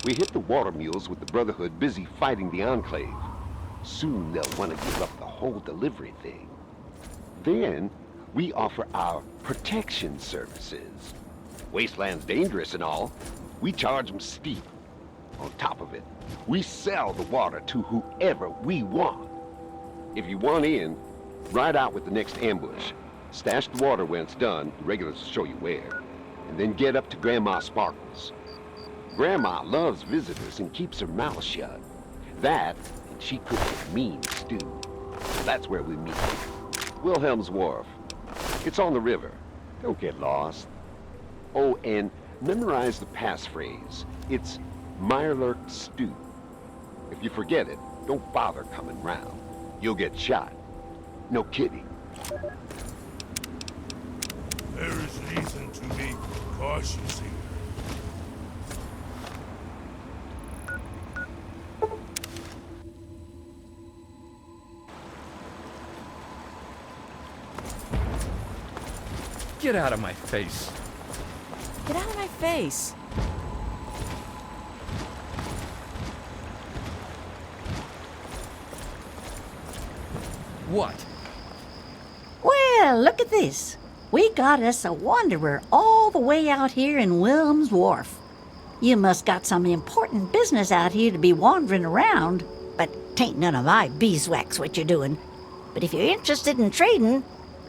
We hit the water mules with the Brotherhood busy fighting the Enclave. Soon they'll want to give up the whole delivery thing. Then, we offer our protection services. Wasteland's dangerous and all. We charge them steep. On top of it, we sell the water to whoever we want. If you want in, ride out with the next ambush. Stash the water when it's done, the regulars will show you where. And then get up to Grandma Sparkles. Grandma loves visitors and keeps her mouth shut. That, and she cooks a mean stew. So that's where we meet. Wilhelm's Wharf. It's on the river. Don't get lost. Oh, and memorize the passphrase. It's Mirelurk Stew. If you forget it, don't bother coming round. You'll get shot. No kidding. There is reason to be cautious here. Get out of my face. Get out of my face. What? Well, look at this. We got us a wanderer all the way out here in Wilhelm's Wharf. You must got some important business out here to be wandering around, but 'tain't none of my beeswax what you're doing. But if you're interested in trading,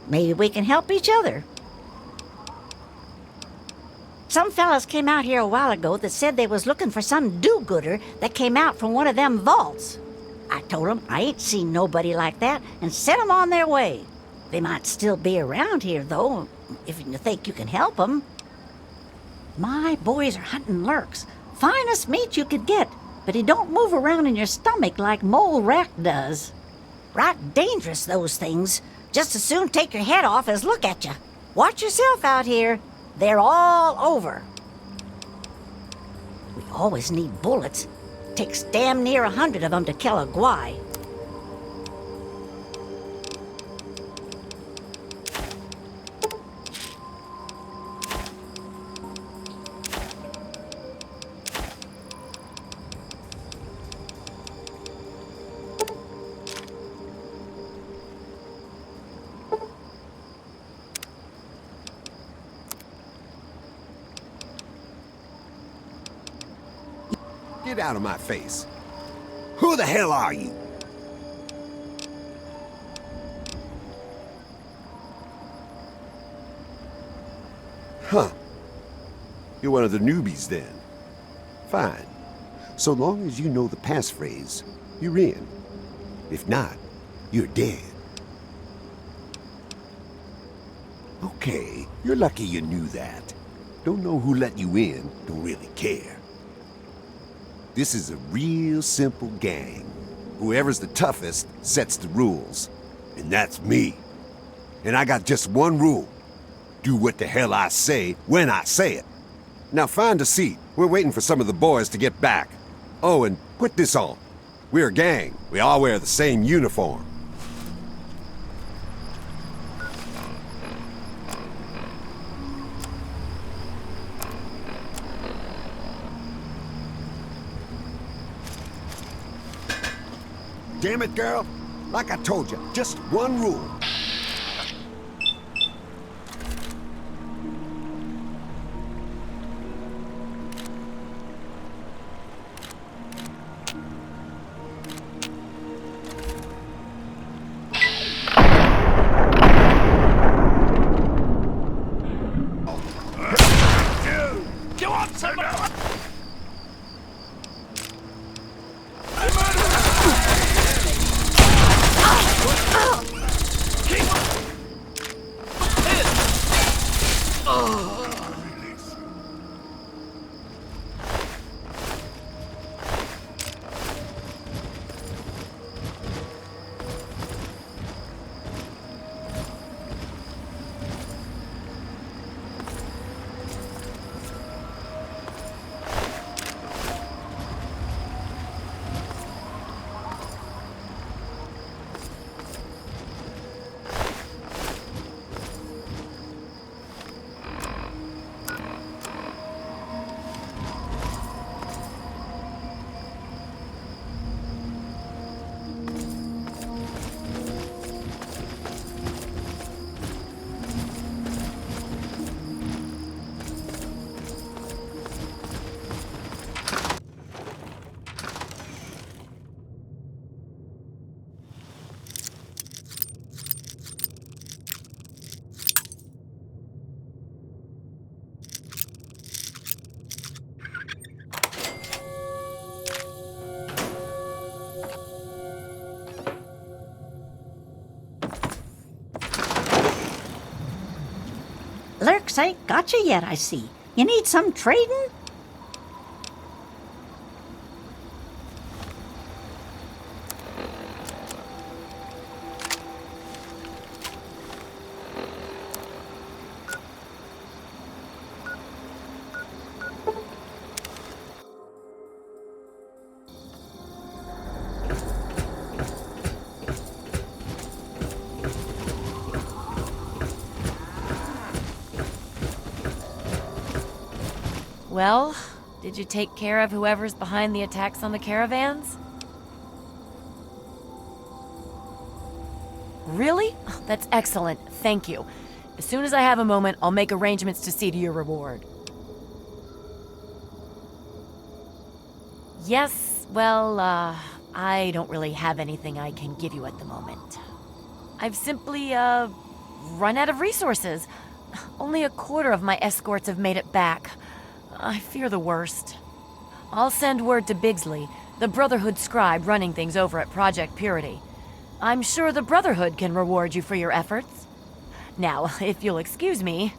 maybe we can help each other. Some fellas came out here a while ago that said they was looking for some do-gooder that came out from one of them vaults. I told them I ain't seen nobody like that and sent them on their way. They might still be around here, though, if you think you can help them. My boys are hunting lurks. Finest meat you could get, but he don't move around in your stomach like mole rat does. Right dangerous, those things. Just as soon take your head off as look at you. Watch yourself out here. They're all over. We always need bullets. Takes damn near 100 of them to kill a guai. Get out of my face. Who the hell are you? Huh. You're one of the newbies then. Fine. So long as you know the passphrase, you're in. If not, you're dead. Okay, you're lucky you knew that. Don't know who let you in, don't really care. This is a real simple gang. Whoever's the toughest sets the rules. And that's me. And I got just one rule. Do what the hell I say when I say it. Now find a seat. We're waiting for some of the boys to get back. Oh, and put this on. We're a gang. We all wear the same uniform. Damn it, girl. Like I told you, just one rule. You want some? Sharks ain't got you yet, I see. You need some trading? Well, did you take care of whoever's behind the attacks on the caravans? Really? Oh, that's excellent, thank you. As soon as I have a moment, I'll make arrangements to see to your reward. Yes, well, I don't really have anything I can give you at the moment. I've simply, run out of resources. Only a quarter of my escorts have made it back. I fear the worst. I'll send word to Bigsley, the Brotherhood scribe running things over at Project Purity. I'm sure the Brotherhood can reward you for your efforts. Now, if you'll excuse me...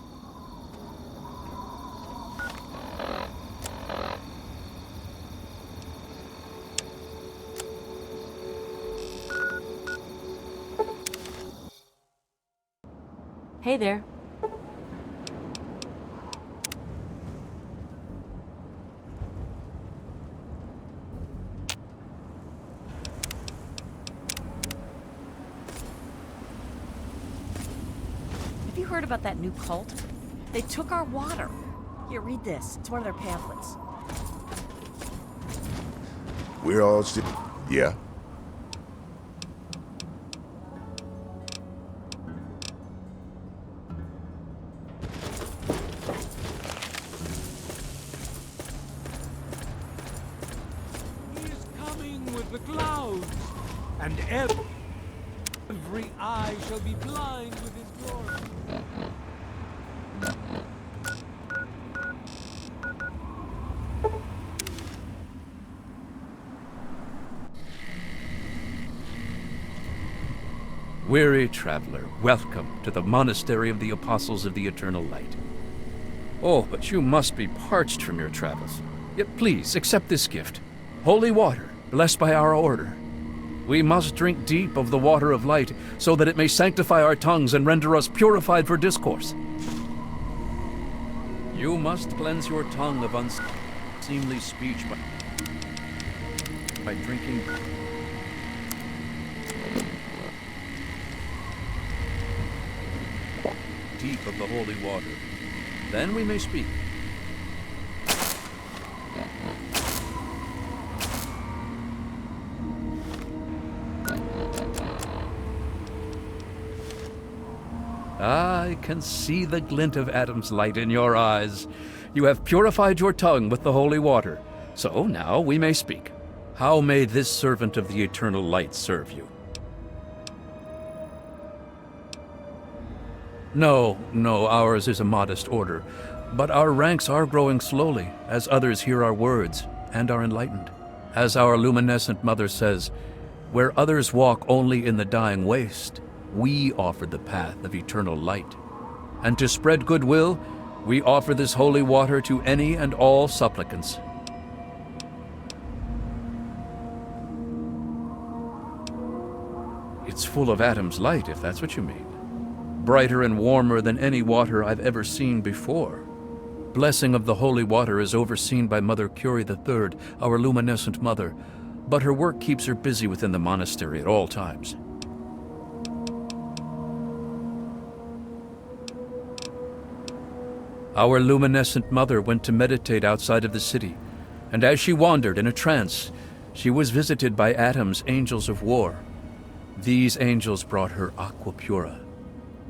Hey there. Have you heard about that new cult? They took our water. Here, read this. It's one of their pamphlets. We're all still... Yeah? He's coming with the clouds, and every eye shall be blind with his glory. Weary traveler, welcome to the Monastery of the Apostles of the Eternal Light. Oh, but you must be parched from your travels. Yet please, accept this gift. Holy water, blessed by our order. We must drink deep of the water of light, so that it may sanctify our tongues and render us purified for discourse. You must cleanse your tongue of unseemly speech by drinking... deep of the holy water. Then we may speak. I can see the glint of Adam's light in your eyes. You have purified your tongue with the holy water. So now we may speak. How may this servant of the eternal light serve you? No, ours is a modest order, but our ranks are growing slowly as others hear our words and are enlightened. As our luminescent mother says, where others walk only in the dying waste, we offer the path of eternal light. And to spread goodwill, we offer this holy water to any and all supplicants. It's full of Adam's light, if that's what you mean. Brighter and warmer than any water I've ever seen before. Blessing of the holy water is overseen by Mother Curie III, our luminescent mother, but her work keeps her busy within the monastery at all times. Our luminescent mother went to meditate outside of the city, and as she wandered in a trance, she was visited by Adam's angels of war. These angels brought her aquacura,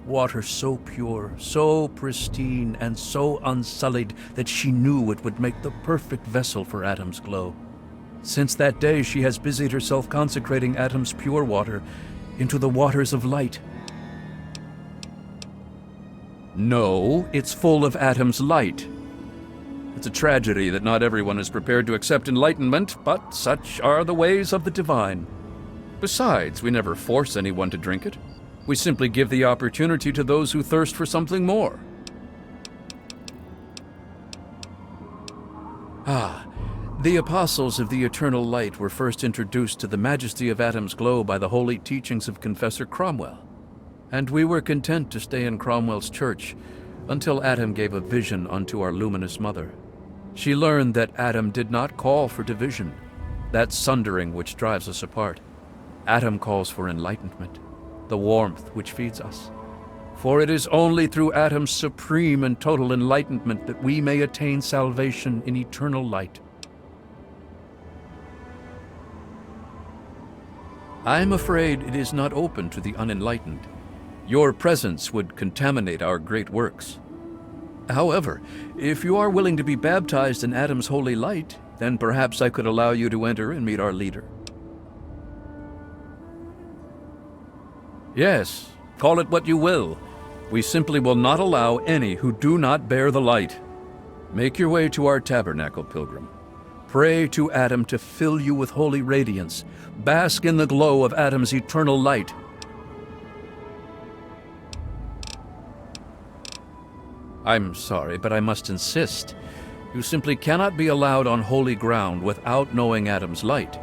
water so pure, so pristine, and so unsullied that she knew it would make the perfect vessel for Adam's glow. Since that day, she has busied herself consecrating Adam's pure water into the waters of light. No, it's full of Adam's light. It's a tragedy that not everyone is prepared to accept enlightenment, but such are the ways of the divine. Besides, we never force anyone to drink it. We simply give the opportunity to those who thirst for something more. The Apostles of the Eternal Light were first introduced to the majesty of Adam's glow by the holy teachings of Confessor Cromwell, and we were content to stay in Cromwell's church until Adam gave a vision unto our luminous mother. She learned that Adam did not call for division, that sundering which drives us apart. Adam calls for enlightenment, the warmth which feeds us. For it is only through Adam's supreme and total enlightenment that we may attain salvation in eternal light. I'm afraid it is not open to the unenlightened. Your presence would contaminate our great works. However, if you are willing to be baptized in Adam's holy light, then perhaps I could allow you to enter and meet our leader. Yes, call it what you will. We simply will not allow any who do not bear the light. Make your way to our tabernacle, pilgrim. Pray to Adam to fill you with holy radiance. Bask in the glow of Adam's eternal light. I'm sorry, but I must insist. You simply cannot be allowed on holy ground without knowing Adam's light.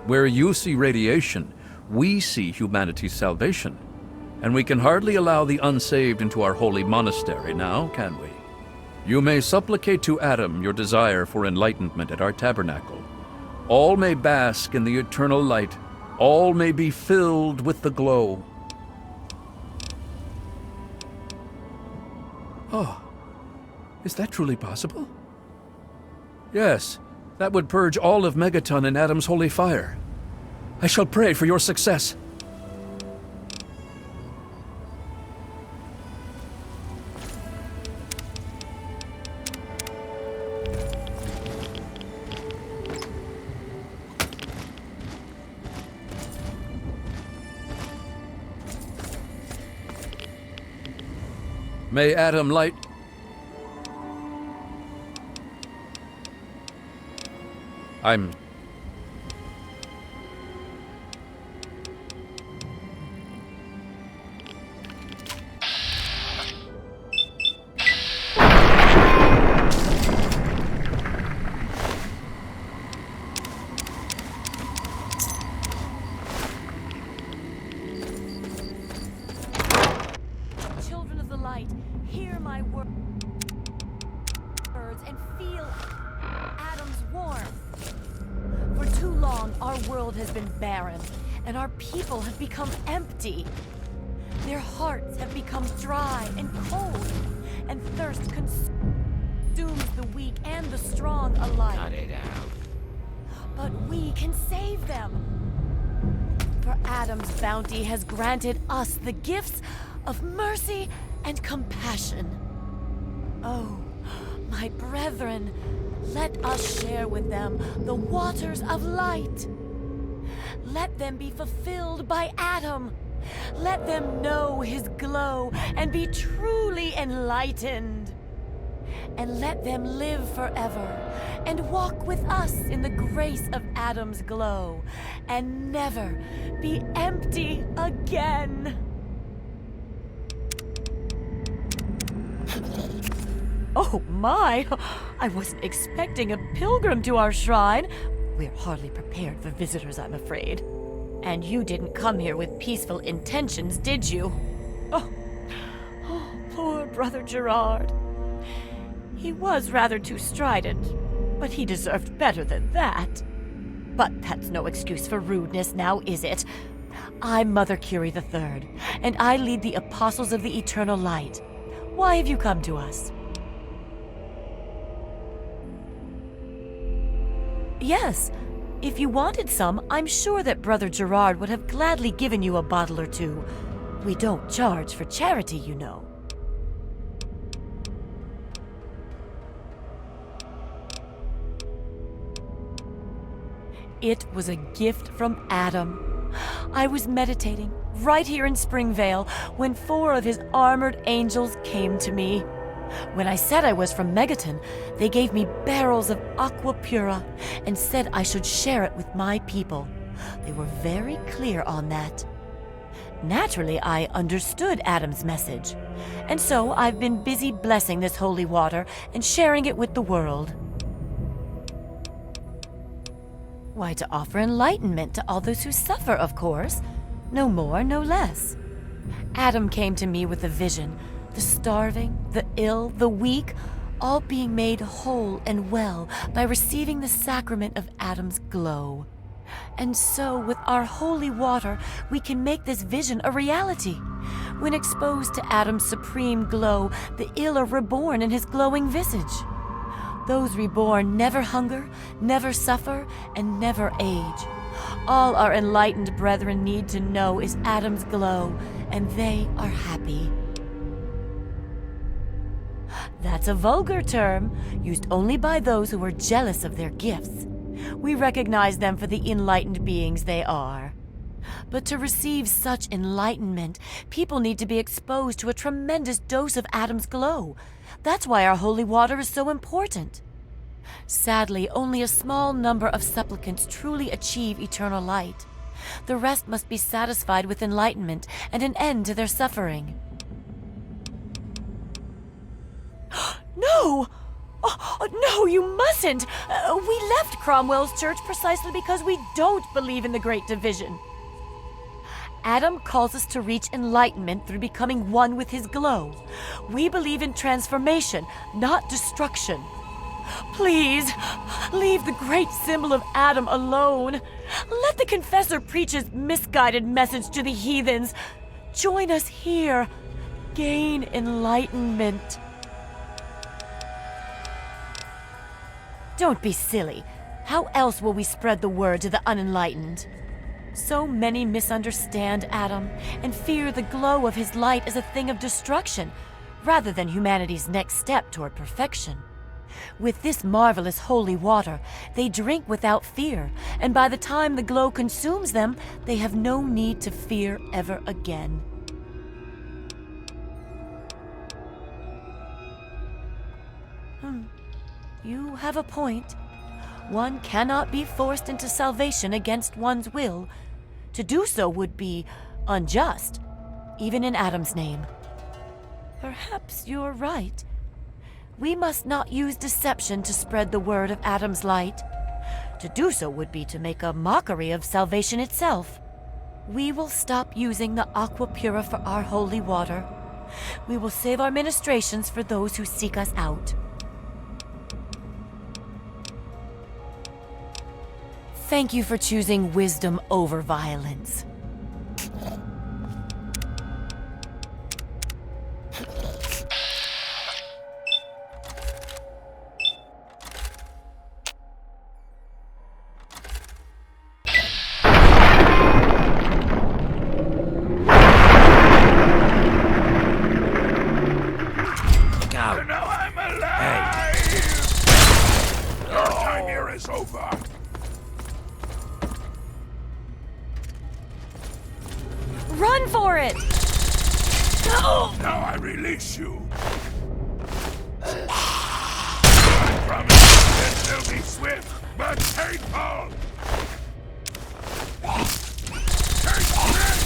Where you see radiation, we see humanity's salvation. And we can hardly allow the unsaved into our holy monastery now, can we? You may supplicate to Adam your desire for enlightenment at our tabernacle. All may bask in the eternal light. All may be filled with the glow. Oh, is that truly possible? Yes, that would purge all of Megaton in Adam's holy fire. I shall pray for your success. May Adam light... I'm... Children of the light, hear my words and feel Adam's warmth. For too long, our world has been barren, and our people have become empty. Their hearts have become dry and cold, and thirst consumes the weak and the strong alike. Cut it out. But we can save them. For Adam's bounty has granted us the gifts of mercy and compassion. Oh, my brethren, let us share with them the waters of light. Let them be fulfilled by Adam. Let them know his glow and be truly enlightened. And let them live forever and walk with us in the grace of Adam's glow and never be empty again. Oh my! I wasn't expecting a pilgrim to our shrine. We're hardly prepared for visitors, I'm afraid. And you didn't come here with peaceful intentions, did you? Oh, poor Brother Gerard. He was rather too strident, but he deserved better than that. But that's no excuse for rudeness now, is it? I'm Mother Curie III, and I lead the Apostles of the Eternal Light. Why have you come to us? Yes, if you wanted some, I'm sure that Brother Gerard would have gladly given you a bottle or two. We don't charge for charity, you know. It was a gift from Adam. I was meditating right here in Springvale when 4 of his armored angels came to me. When I said I was from Megaton, they gave me barrels of aquacura and said I should share it with my people. They were very clear on that. Naturally, I understood Adam's message, and so I've been busy blessing this holy water and sharing it with the world. Why, to offer enlightenment to all those who suffer, of course. No more, no less. Adam came to me with a vision. The starving, the ill, the weak, all being made whole and well by receiving the sacrament of Adam's glow. And so, with our holy water, we can make this vision a reality. When exposed to Adam's supreme glow, the ill are reborn in his glowing visage. Those reborn never hunger, never suffer, and never age. All our enlightened brethren need to know is Adam's glow, and they are happy. That's a vulgar term, used only by those who are jealous of their gifts. We recognize them for the enlightened beings they are. But to receive such enlightenment, people need to be exposed to a tremendous dose of Adam's glow. That's why our holy water is so important. Sadly, only a small number of supplicants truly achieve eternal light. The rest must be satisfied with enlightenment and an end to their suffering. No! Oh, no, you mustn't! We left Cromwell's church precisely because we don't believe in the Great Division. Adam calls us to reach enlightenment through becoming one with his glow. We believe in transformation, not destruction. Please, leave the great symbol of Adam alone. Let the confessor preach his misguided message to the heathens. Join us here. Gain enlightenment. Don't be silly. How else will we spread the word to the unenlightened? So many misunderstand Adam and fear the glow of his light as a thing of destruction, rather than humanity's next step toward perfection. With this marvelous holy water, they drink without fear, and by the time the glow consumes them, they have no need to fear ever again. You have a point. One cannot be forced into salvation against one's will. To do so would be unjust, even in Adam's name. Perhaps you're right. We must not use deception to spread the word of Adam's light. To do so would be to make a mockery of salvation itself. We will stop using the aquacura for our holy water. We will save our ministrations for those who seek us out. Thank you for choosing wisdom over violence. Look out. Now I'm alive! Hey. Your time here is over. Run for it! No! Now I release you. I promise it will be swift, but painful. Take this!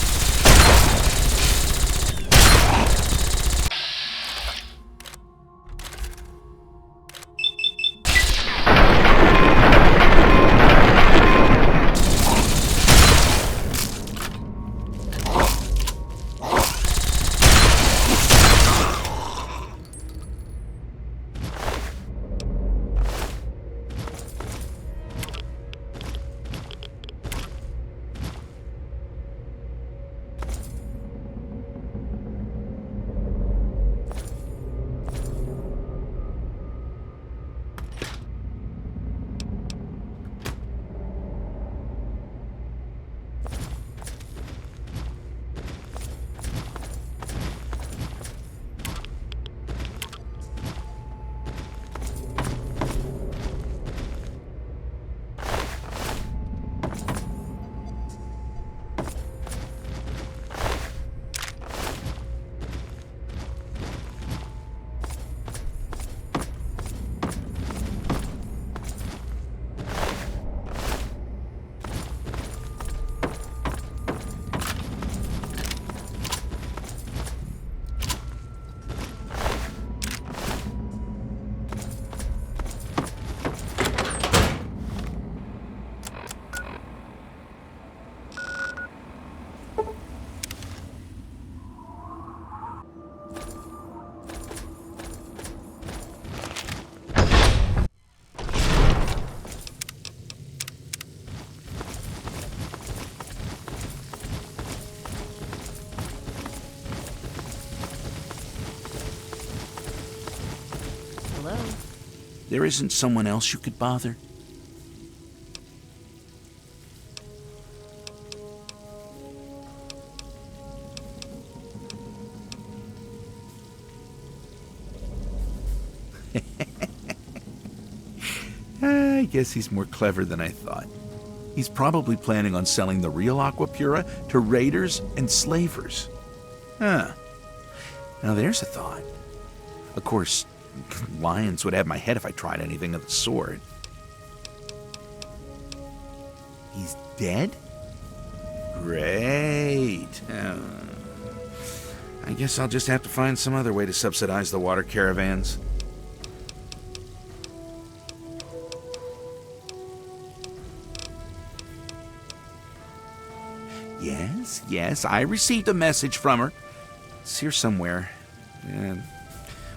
There isn't someone else you could bother? I guess he's more clever than I thought. He's probably planning on selling the real aquacura to raiders and slavers. Huh. Now there's a thought. Of course, lions would have my head if I tried anything of the sort. He's dead? Great. I guess I'll just have to find some other way to subsidize the water caravans. Yes, I received a message from her. It's here somewhere.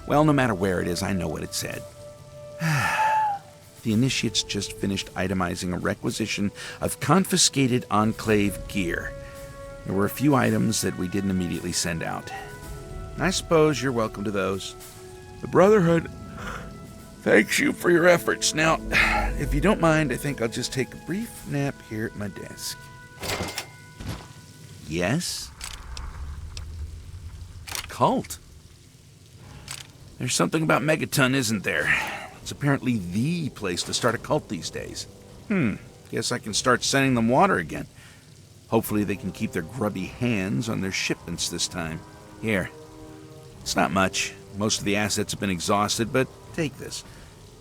Well, no matter where it is, I know what it said. The initiates just finished itemizing a requisition of confiscated Enclave gear. There were a few items that we didn't immediately send out. I suppose you're welcome to those. The Brotherhood thanks you for your efforts. Now, if you don't mind, I think I'll just take a brief nap here at my desk. Yes? Cult? There's something about Megaton, isn't there? It's apparently the place to start a cult these days. Guess I can start sending them water again. Hopefully they can keep their grubby hands on their shipments this time. Here. It's not much. Most of the assets have been exhausted, but take this.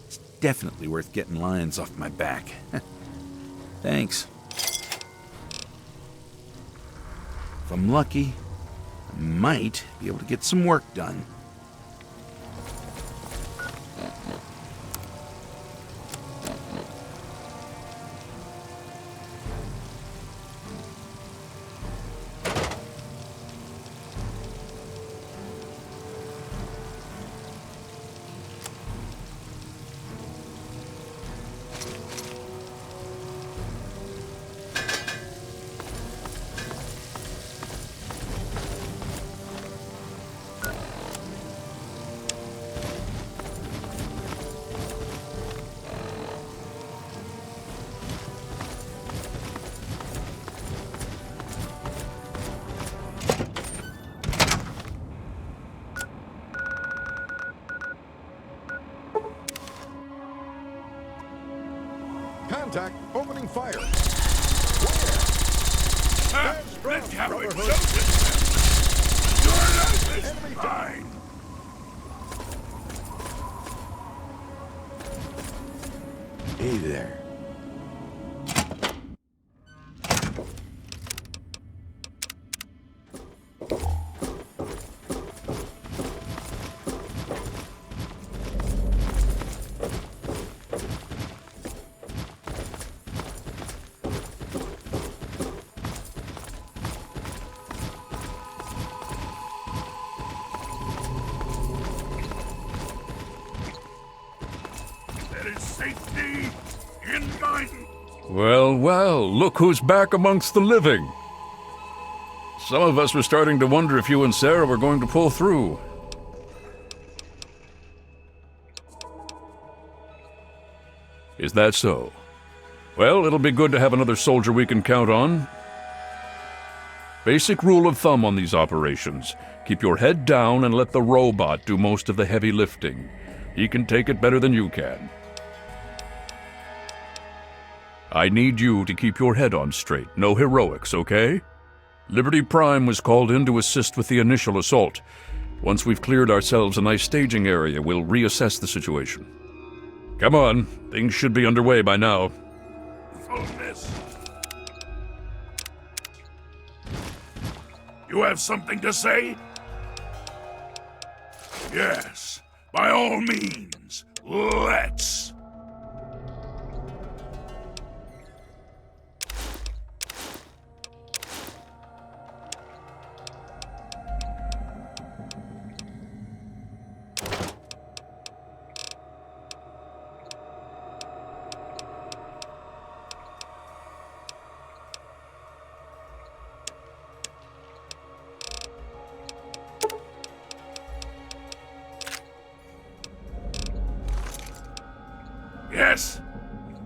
It's definitely worth getting lions off my back. Thanks. If I'm lucky, I might be able to get some work done. Contact. Opening fire. Let's have it. Your life is fine. Hey there. Safety in mind. Well, look who's back amongst the living. Some of us were starting to wonder if you and Sarah were going to pull through. Is that so? Well, it'll be good to have another soldier we can count on. Basic rule of thumb on these operations. Keep your head down and let the robot do most of the heavy lifting. He can take it better than you can. I need you to keep your head on straight. No heroics, okay? Liberty Prime was called in to assist with the initial assault. Once we've cleared ourselves a nice staging area, we'll reassess the situation. Come on, things should be underway by now. You have something to say? Yes, by all means, let's.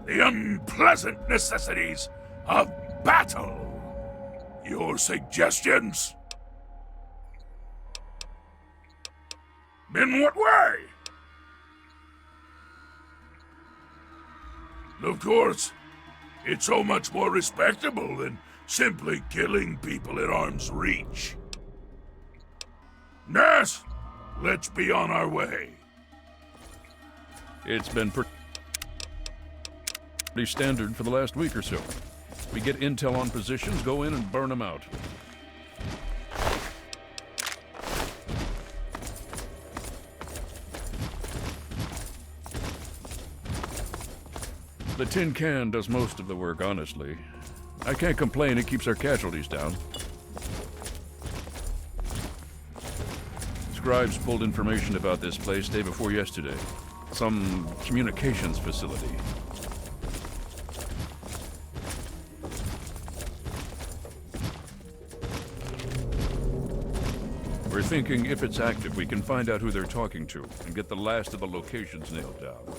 the unpleasant necessities of battle. Your suggestions? In what way? Of course, it's so much more respectable than simply killing people at arm's reach. Yes, let's be on our way. It's been pretty standard for the last week or so. We get intel on positions, go in and burn them out. The tin can does most of the work, honestly. I can't complain, it keeps our casualties down. Scribes pulled information about this place day before yesterday. Some communications facility. We're thinking if it's active, we can find out who they're talking to and get the last of the locations nailed down.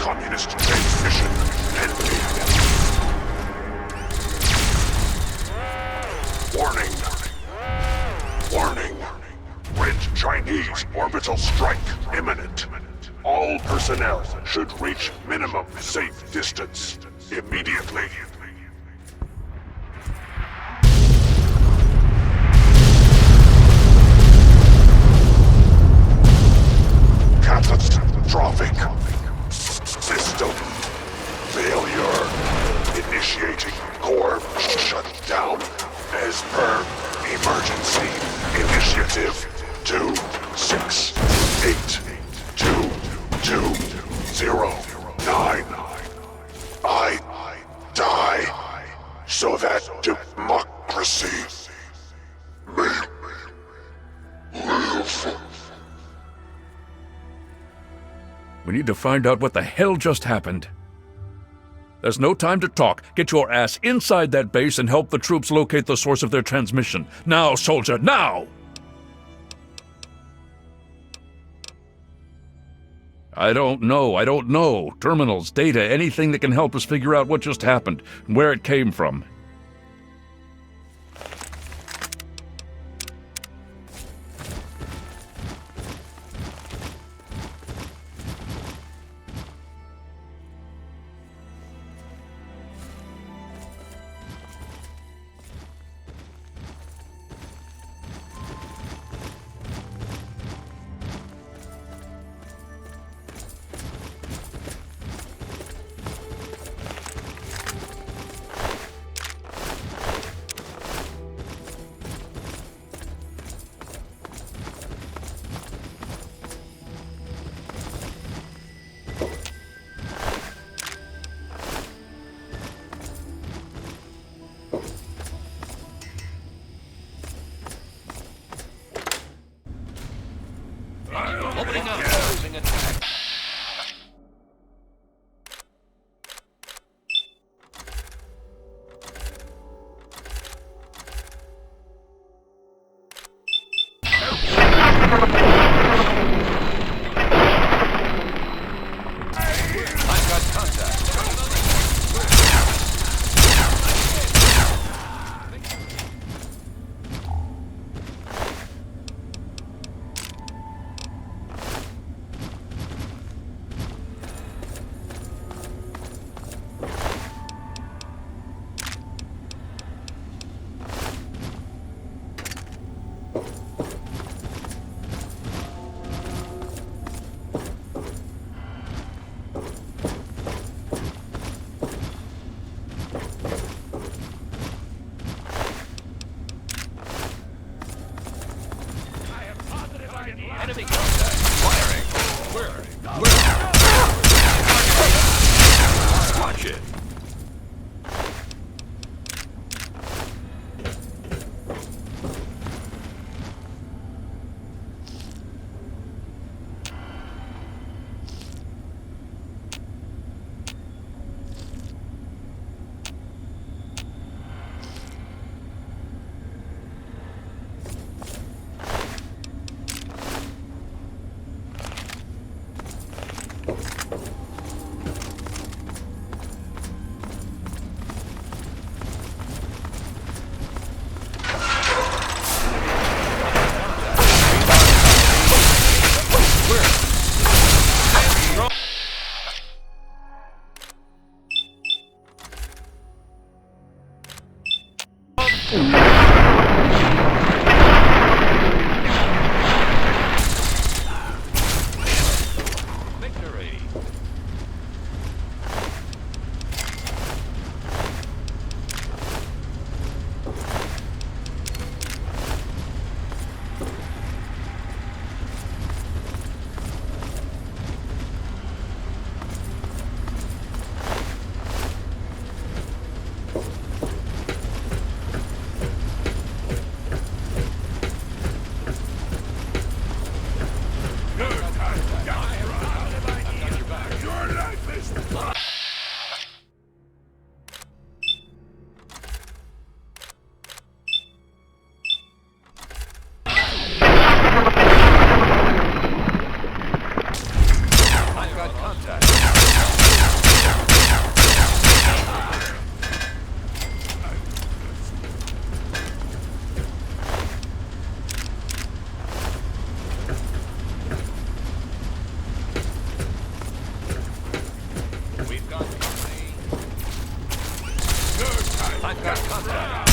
communist transmission pending. Warning. Warning. Red Chinese orbital strike imminent. All personnel should reach minimum safe distance immediately. Catastrophic system failure. Initiating core shutdown as per emergency initiative 2682209. I die so that democracy may live. We need to find out what the hell just happened. There's no time to talk. Get your ass inside that base and help the troops locate the source of their transmission. Now, soldier, now! I don't know. Terminals, data, anything that can help us figure out what just happened and where it came from. Opening up. Closing attack. I've got contact. Enemy contact. Firing. Where? Watch it. got company. I've got contact.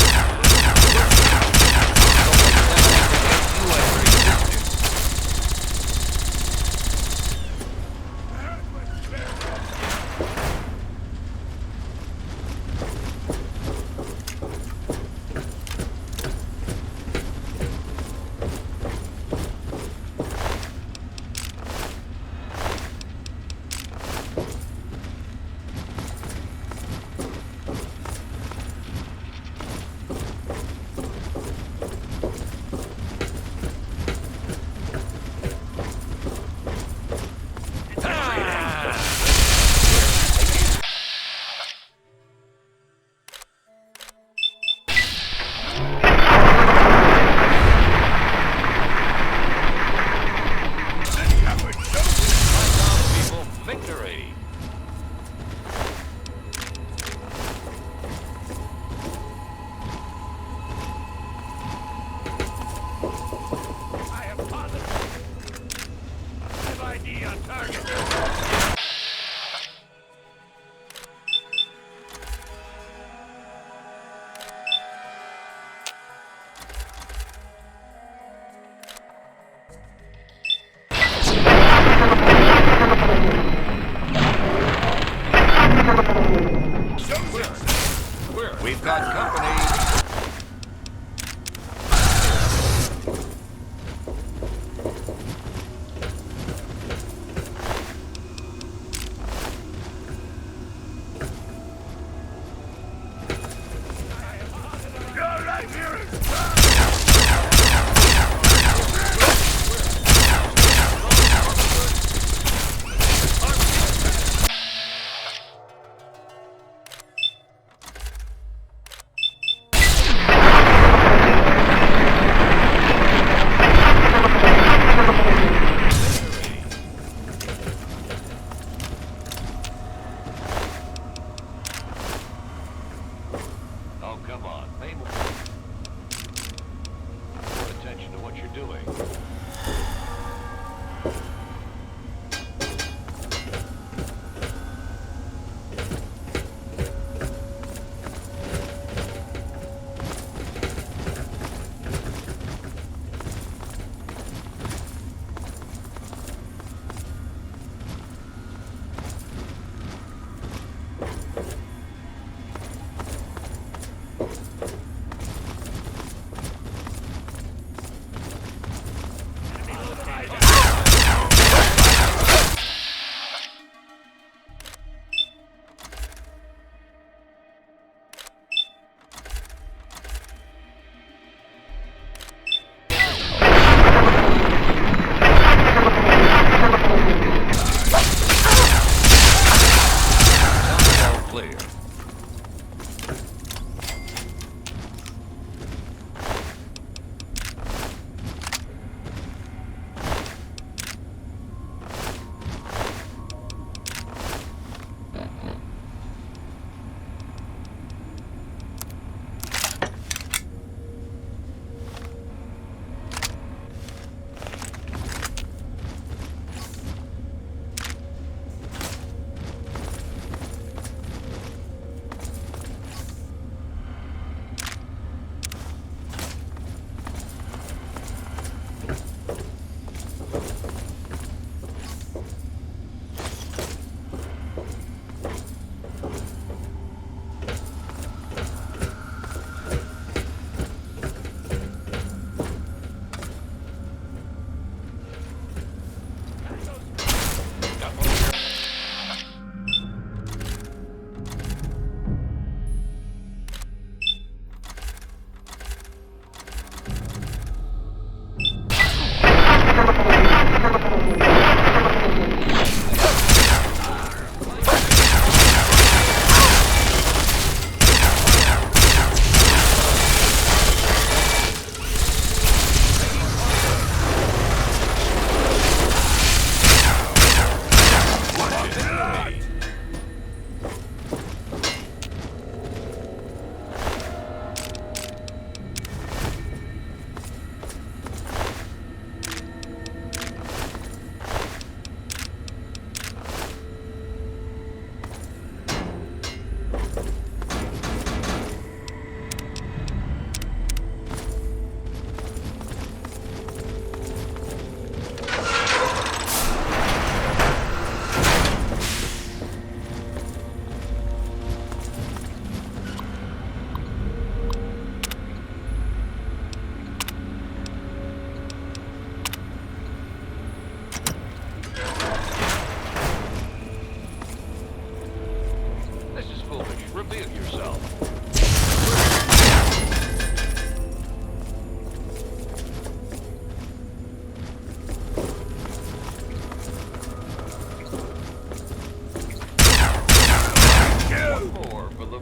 We've got company.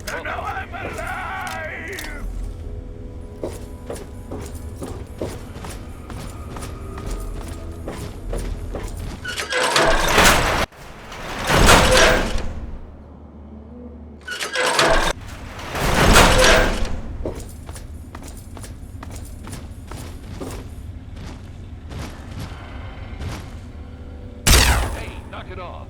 And now I'm alive! Knock it off.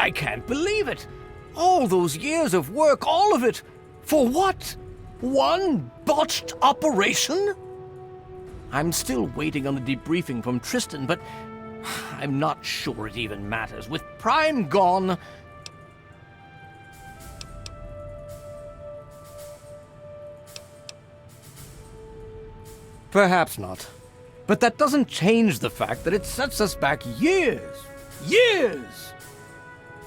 I can't believe it! All those years of work, all of it! For what? One botched operation? I'm still waiting on the debriefing from Tristan, but I'm not sure it even matters. With Prime gone... Perhaps not. But that doesn't change the fact that it sets us back years. Years!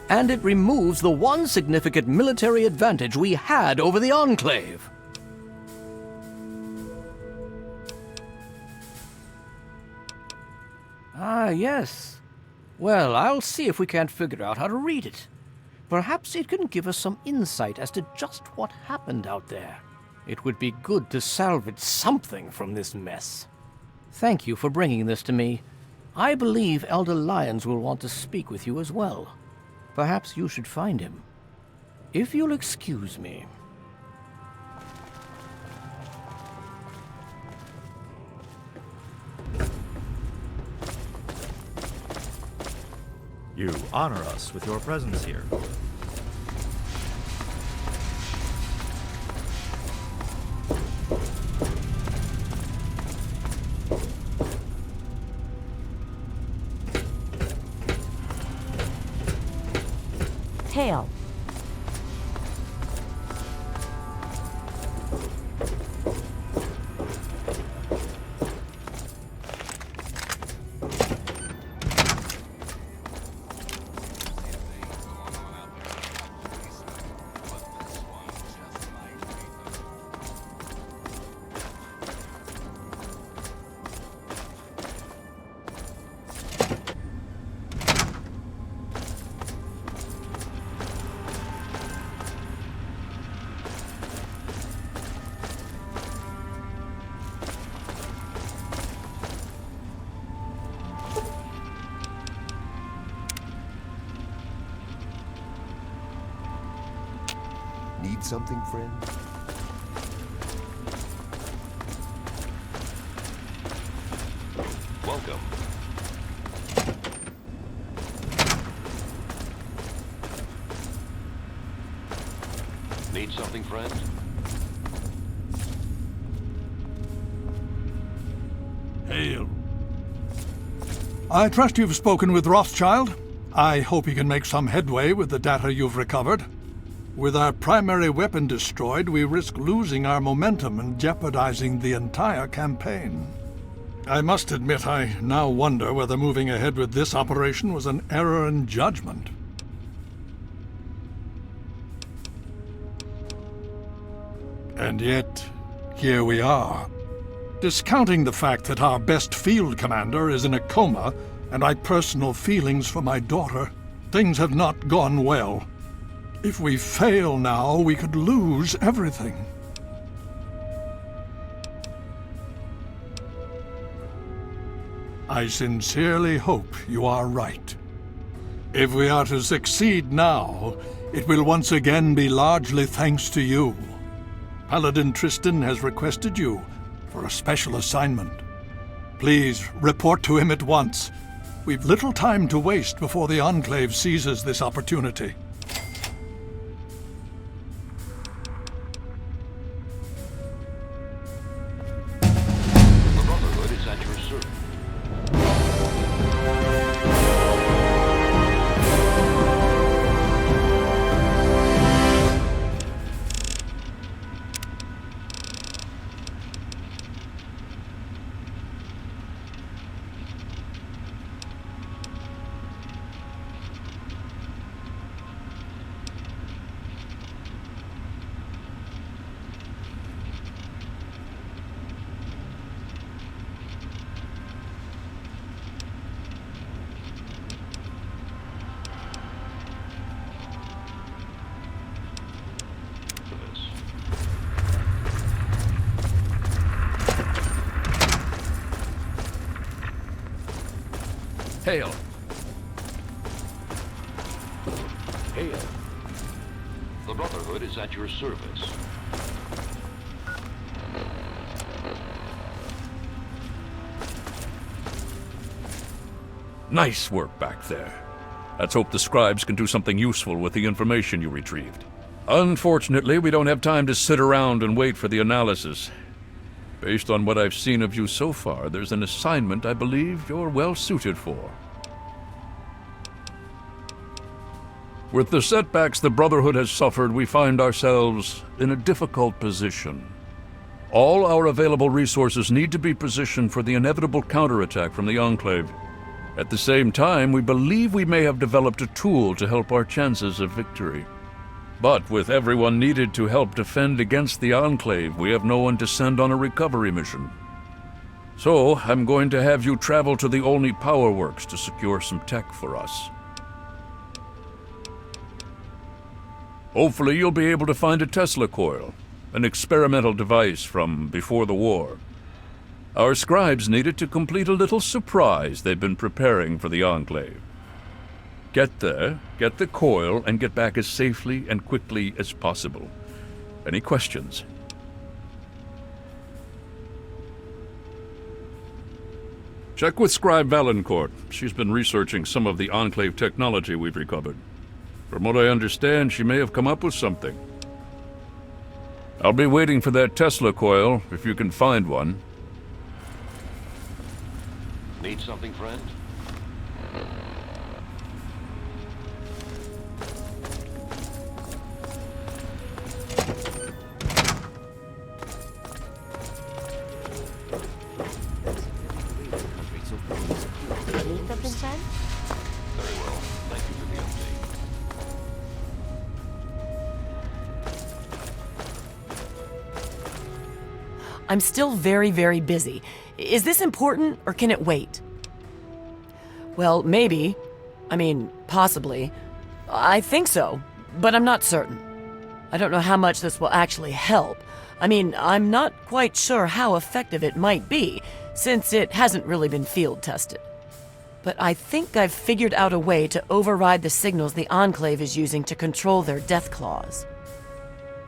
And it removes the one significant military advantage we had over the Enclave. Ah, yes. Well, I'll see if we can't figure out how to read it. Perhaps it can give us some insight as to just what happened out there. It would be good to salvage something from this mess. Thank you for bringing this to me. I believe Elder Lyons will want to speak with you as well. Perhaps you should find him. If you'll excuse me. You honor us with your presence here. Hail. Need something, friend? Welcome. Need something, friend? Hail. I trust you've spoken with Rothschild. I hope he can make some headway with the data you've recovered. With our primary weapon destroyed, we risk losing our momentum and jeopardizing the entire campaign. I must admit, I now wonder whether moving ahead with this operation was an error in judgment. And yet, here we are. Discounting the fact that our best field commander is in a coma, and my personal feelings for my daughter, things have not gone well. If we fail now, we could lose everything. I sincerely hope you are right. If we are to succeed now, it will once again be largely thanks to you. Paladin Tristan has requested you for a special assignment. Please report to him at once. We've little time to waste before the Enclave seizes this opportunity. The Brotherhood is at your service. Hail. Hail. The Brotherhood is at your service. Nice work back there. Let's hope the scribes can do something useful with the information you retrieved. Unfortunately, we don't have time to sit around and wait for the analysis. Based on what I've seen of you so far, there's an assignment I believe you're well suited for. With the setbacks the Brotherhood has suffered, we find ourselves in a difficult position. All our available resources need to be positioned for the inevitable counterattack from the Enclave. At the same time, we believe we may have developed a tool to help our chances of victory. But with everyone needed to help defend against the Enclave, we have no one to send on a recovery mission. So, I'm going to have you travel to the Olney Power Works to secure some tech for us. Hopefully you'll be able to find a Tesla coil, an experimental device from before the war. Our scribes need it to complete a little surprise they've been preparing for the Enclave. Get there, get the coil, and get back as safely and quickly as possible. Any questions? Check with Scribe Valancourt. She's been researching some of the Enclave technology we've recovered. From what I understand, she may have come up with something. I'll be waiting for that Tesla coil, if you can find one. Need something, friend? Need something, friend? Very well. Thank you for the update. I'm still very, very busy. Is this important, or can it wait? Well, maybe. I mean, possibly. I think so, but I'm not certain. I don't know how much this will actually help. I mean, I'm not quite sure how effective it might be, since it hasn't really been field tested. But I think I've figured out a way to override the signals the Enclave is using to control their death claws.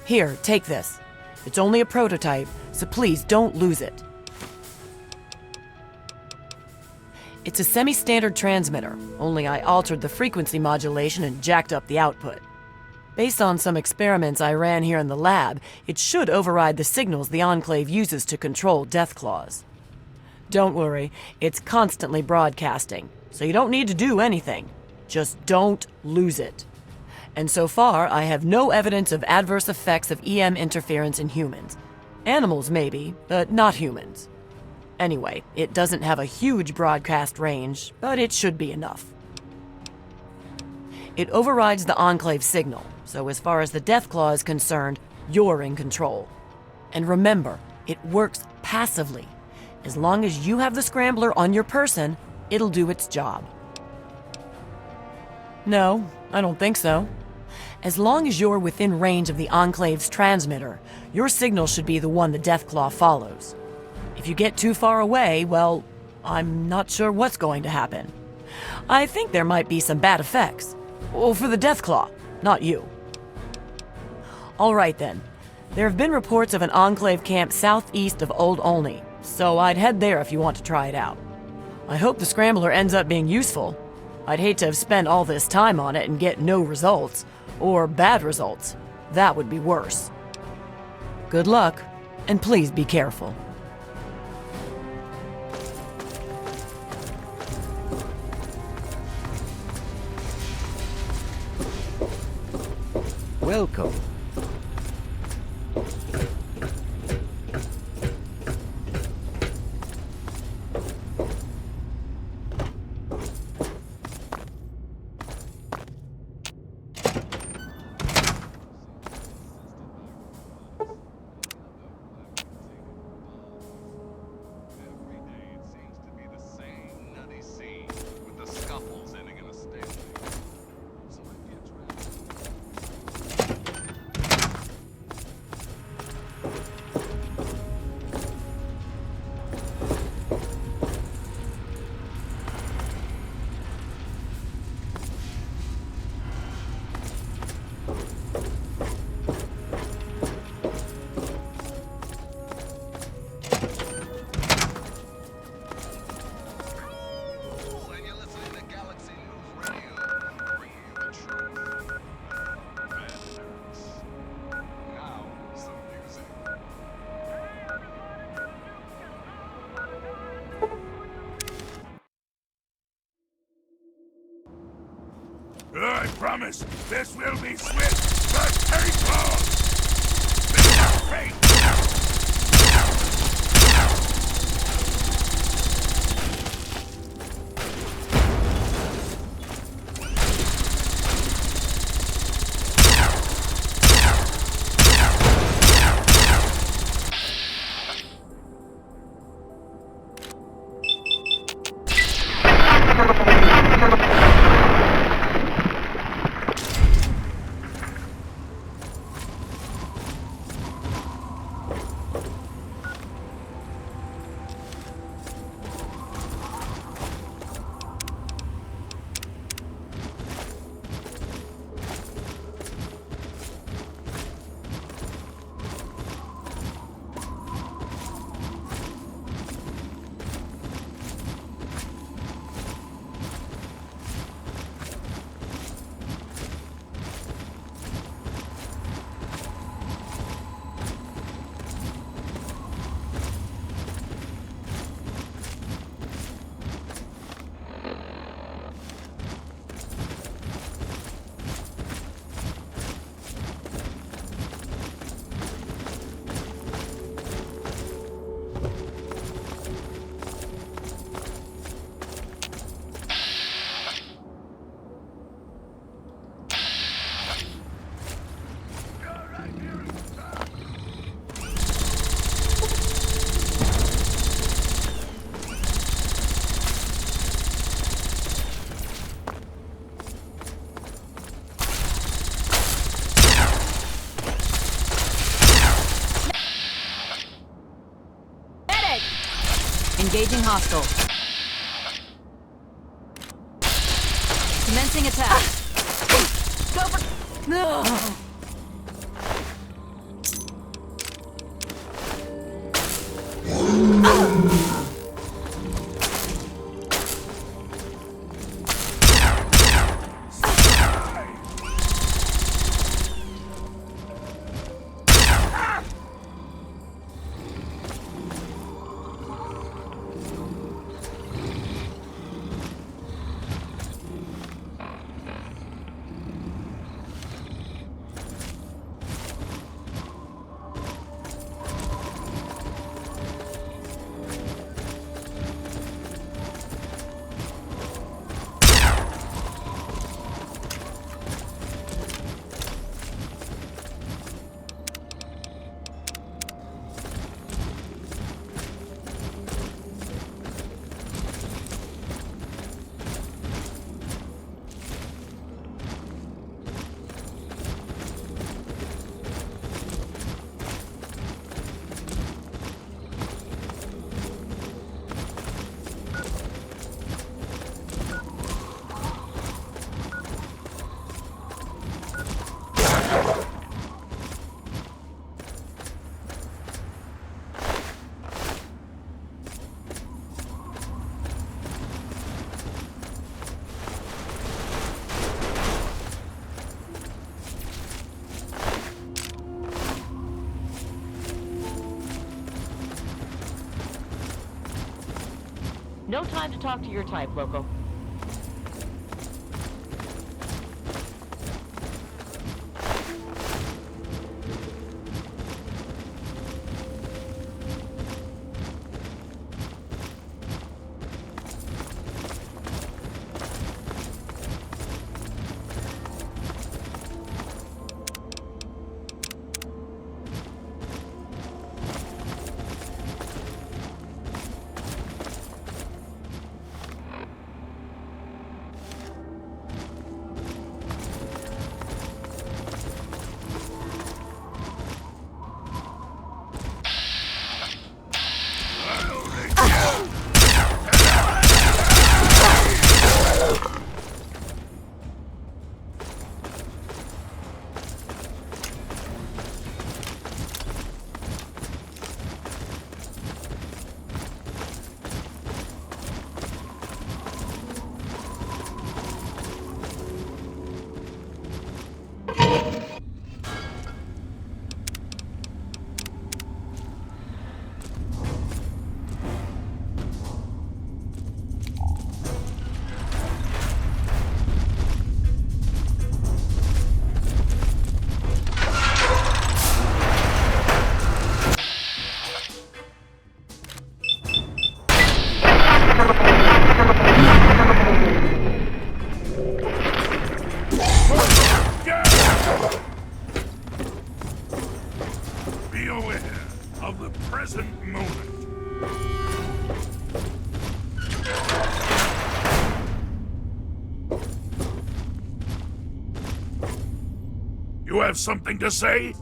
Here, take this. It's only a prototype, so please don't lose it. It's a semi-standard transmitter, only I altered the frequency modulation and jacked up the output. Based on some experiments I ran here in the lab, it should override the signals the Enclave uses to control Deathclaws. Don't worry, it's constantly broadcasting, so you don't need to do anything. Just don't lose it. And so far, I have no evidence of adverse effects of EM interference in humans. Animals maybe, but not humans. Anyway, it doesn't have a huge broadcast range, but it should be enough. It overrides the Enclave signal, so as far as the Deathclaw is concerned, you're in control. And remember, it works passively. As long as you have the scrambler on your person, it'll do its job. No, I don't think so. As long as you're within range of the Enclave's transmitter, your signal should be the one the Deathclaw follows. If you get too far away, well, I'm not sure what's going to happen. I think there might be some bad effects. Well, for the Deathclaw, not you. All right then. There have been reports of an Enclave camp southeast of Old Olney, so I'd head there if you want to try it out. I hope the scrambler ends up being useful. I'd hate to have spent all this time on it and get no results, or bad results. That would be worse. Good luck, and please be careful. Welcome. I promise, this will be swift but painful! This is fate! Engaging hostile. Commencing attack. Go for... No! No time to talk to your type, Loco. Be aware of the present moment. You have something to say?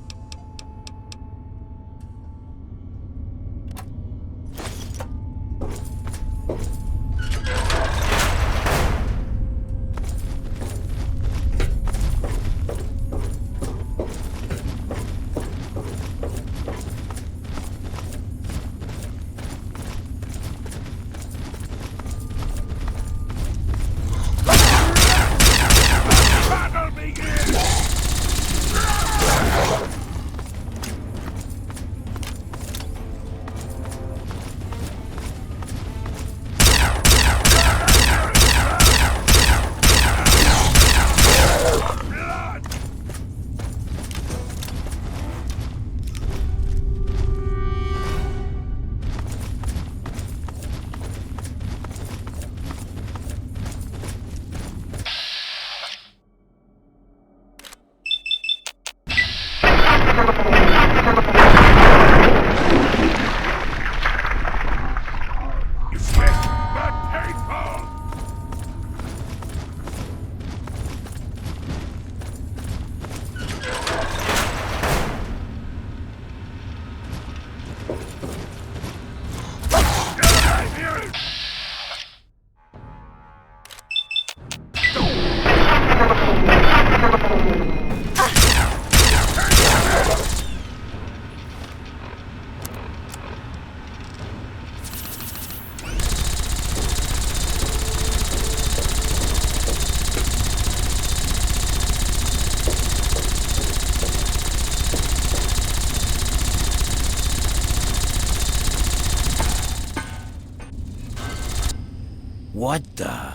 What the?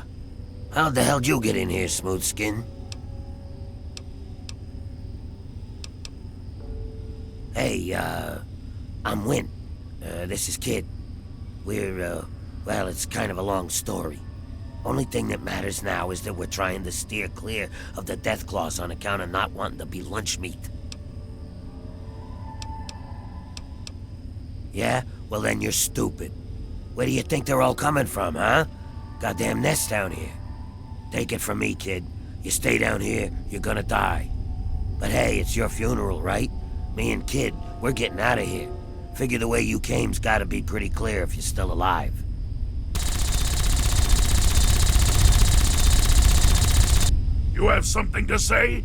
How the hell'd you get in here, Smooth Skin? Hey, I'm Wint. This is Kid. We're, well, it's kind of a long story. Only thing that matters now is that we're trying to steer clear of the death claws on account of not wanting to be lunch meat. Yeah? Well then you're stupid. Where do you think they're all coming from, huh? Goddamn nest down here. Take it from me, kid. You stay down here, you're gonna die. But hey, it's your funeral, right? Me and Kid, we're getting out of here. Figure the way you came's gotta be pretty clear if you're still alive. You have something to say?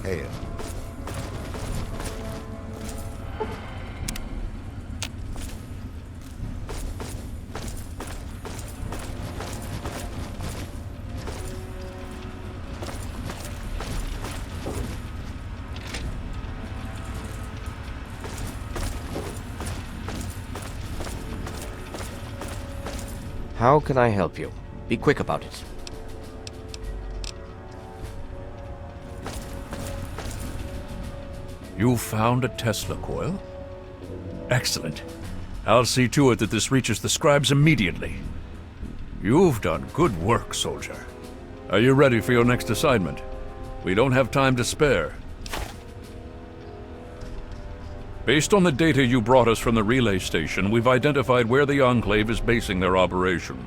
hail. How can I help you? Be quick about it. You found a Tesla coil? Excellent. I'll see to it that this reaches the scribes immediately. You've done good work, soldier. Are you ready for your next assignment? We don't have time to spare. Based on the data you brought us from the relay station, we've identified where the Enclave is basing their operation.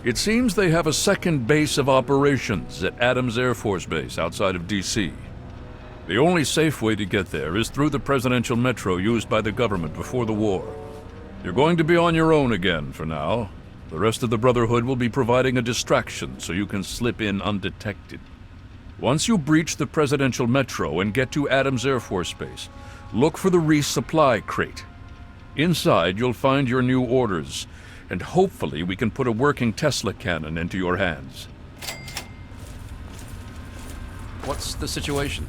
It seems they have a second base of operations at Adams Air Force Base outside of D.C. The only safe way to get there is through the presidential metro used by the government before the war. You're going to be on your own again for now. The rest of the Brotherhood will be providing a distraction so you can slip in undetected. Once you breach the presidential metro and get to Adams Air Force Base, look for the resupply crate. Inside, you'll find your new orders, and hopefully we can put a working Tesla cannon into your hands. What's the situation?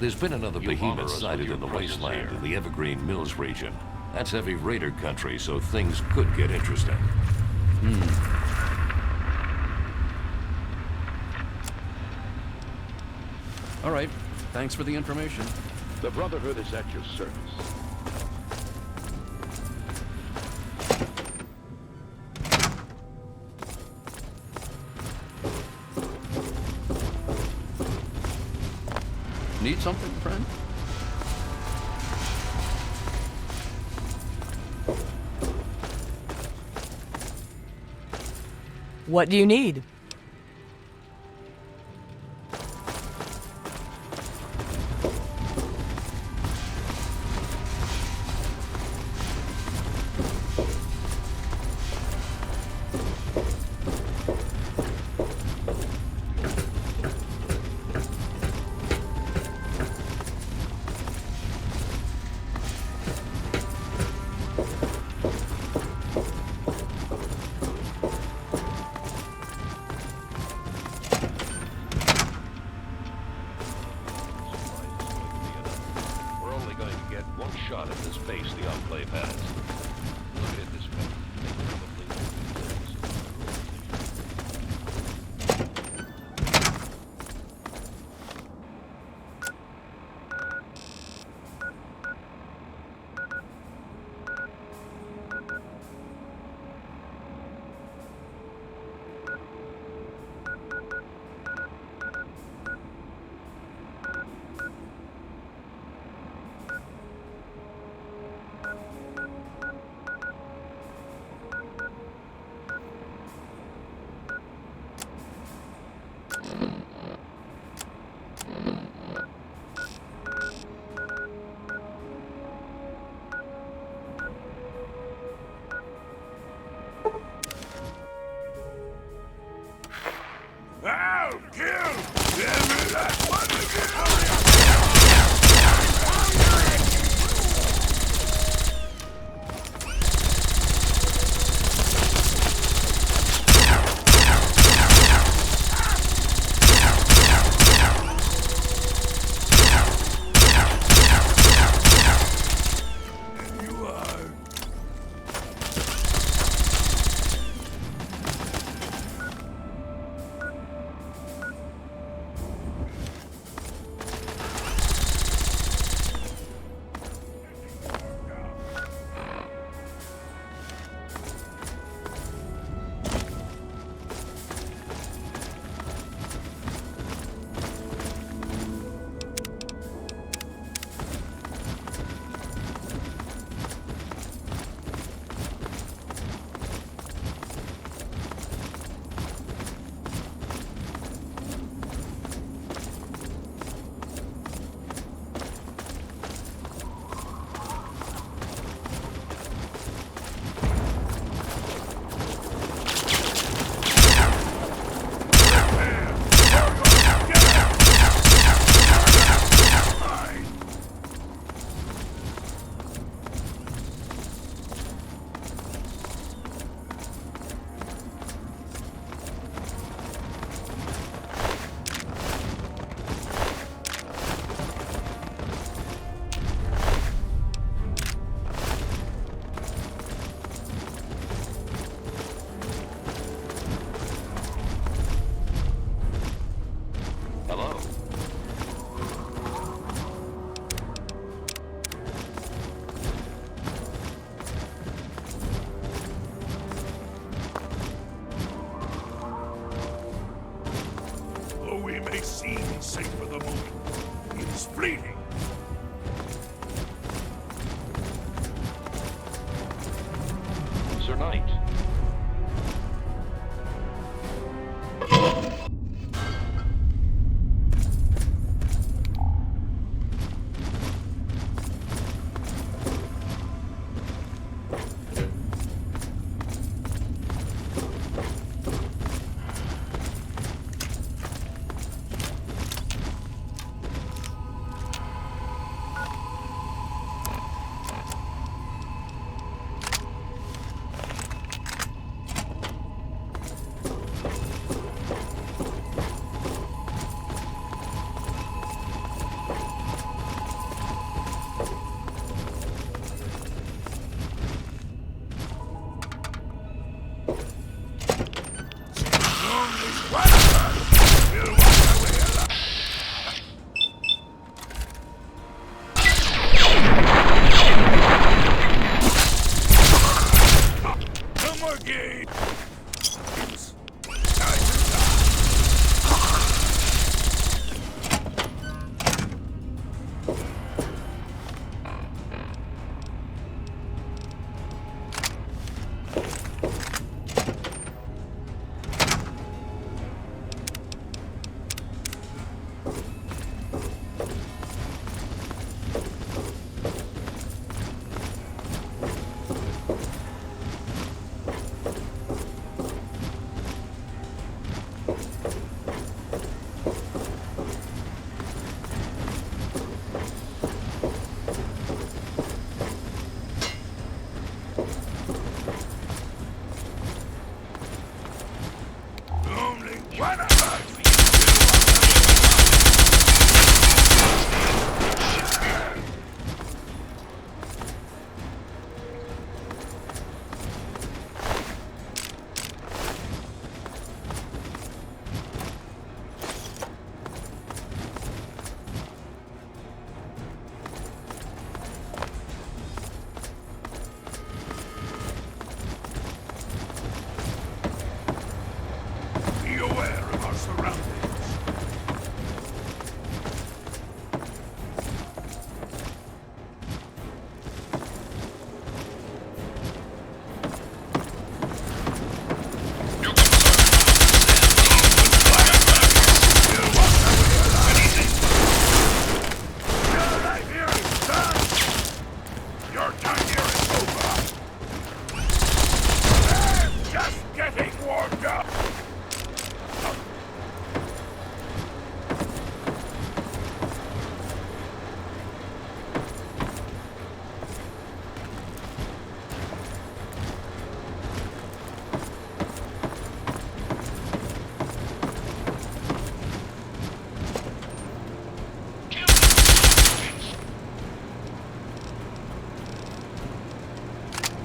There's been another behemoth sighted in the Wasteland in the Evergreen Mills region. That's heavy raider country, so things could get interesting. All right. Thanks for the information. The Brotherhood is at your service. Need something, friend? What do you need? Shot at this base the Enclave has. Look at this map. the moment. It is fleeting. Sir Knight.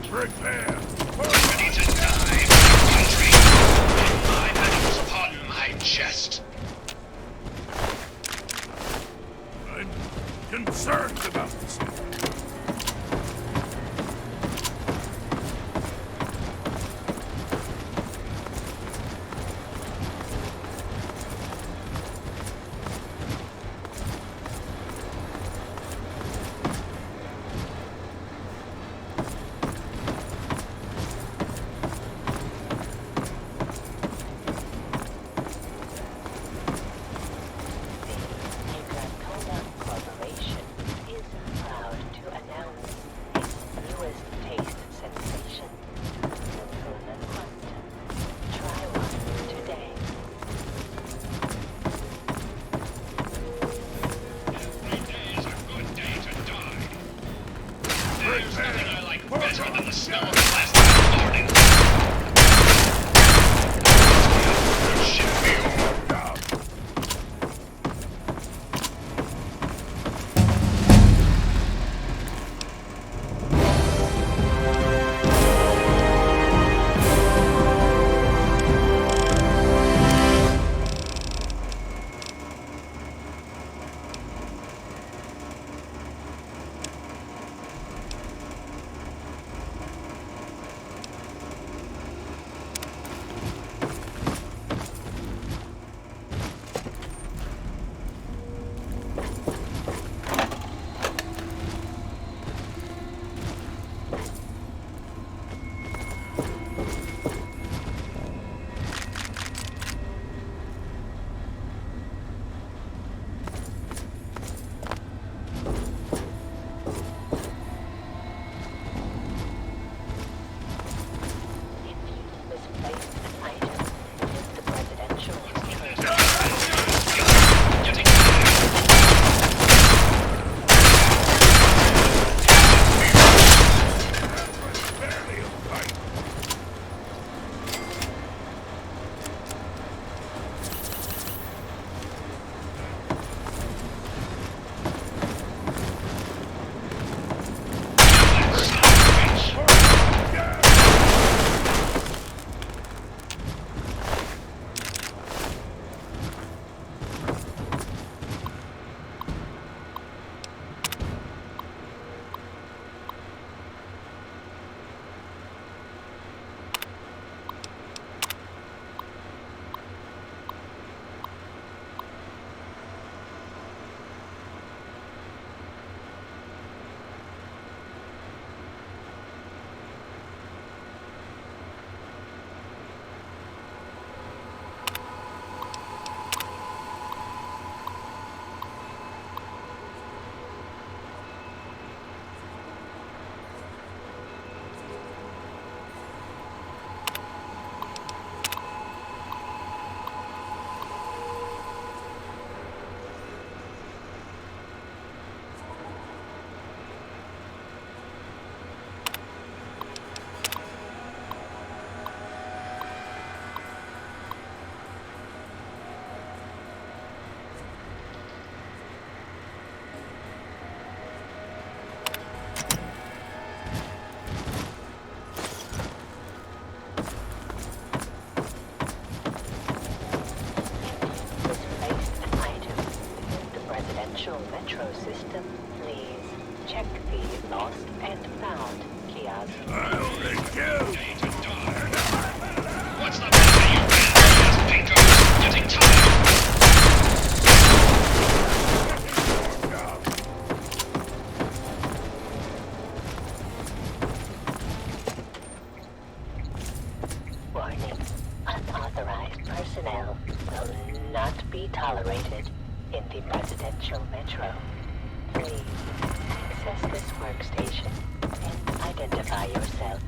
Prepare. Ready to die, country. My medals upon my chest. I'm concerned about this. Corporation is proud Presidential Metro System, please check the lost and found kiosk. I only killed. What's the matter, you bad Pinko? Getting tired. Warning. Unauthorized personnel will not be tolerated in the Presidential Metro. Please access this workstation and identify yourself.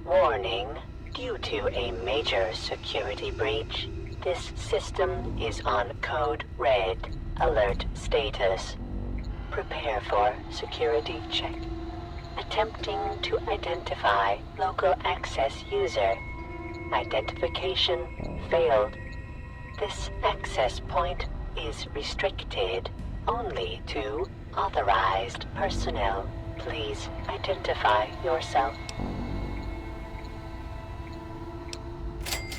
Warning. Due to a major security breach, this system is on code red. Alert status. Prepare for security check. Attempting to identify local access user. Identification failed. This access point is restricted only to authorized personnel. Please identify yourself.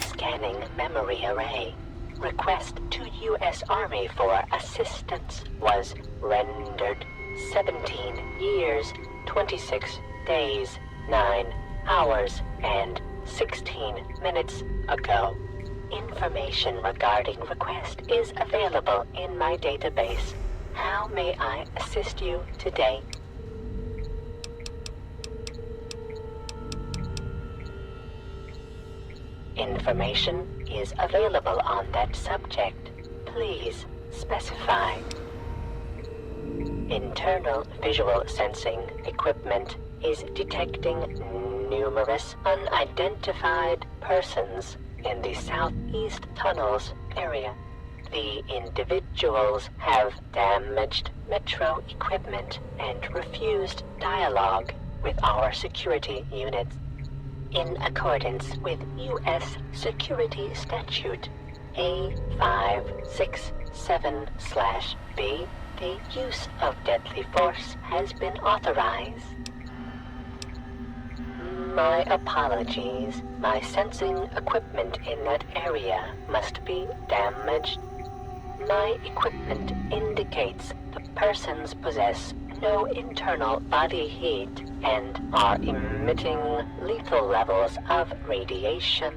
Scanning memory array. Request to U.S. Army for assistance was rendered 17 years, 26 days, 9 hours, and 16 minutes ago. Information regarding request is available in my database. How may I assist you today? Information is available on that subject. Please specify. Internal visual sensing equipment is detecting numerous unidentified persons in the southeast tunnels area. The individuals have damaged metro equipment and refused dialogue with our security units. In accordance with U.S. Security Statute A567/B, the use of deadly force has been authorized. My apologies. My sensing equipment in that area must be damaged. My equipment indicates the persons possess no internal body heat and are emitting lethal levels of radiation.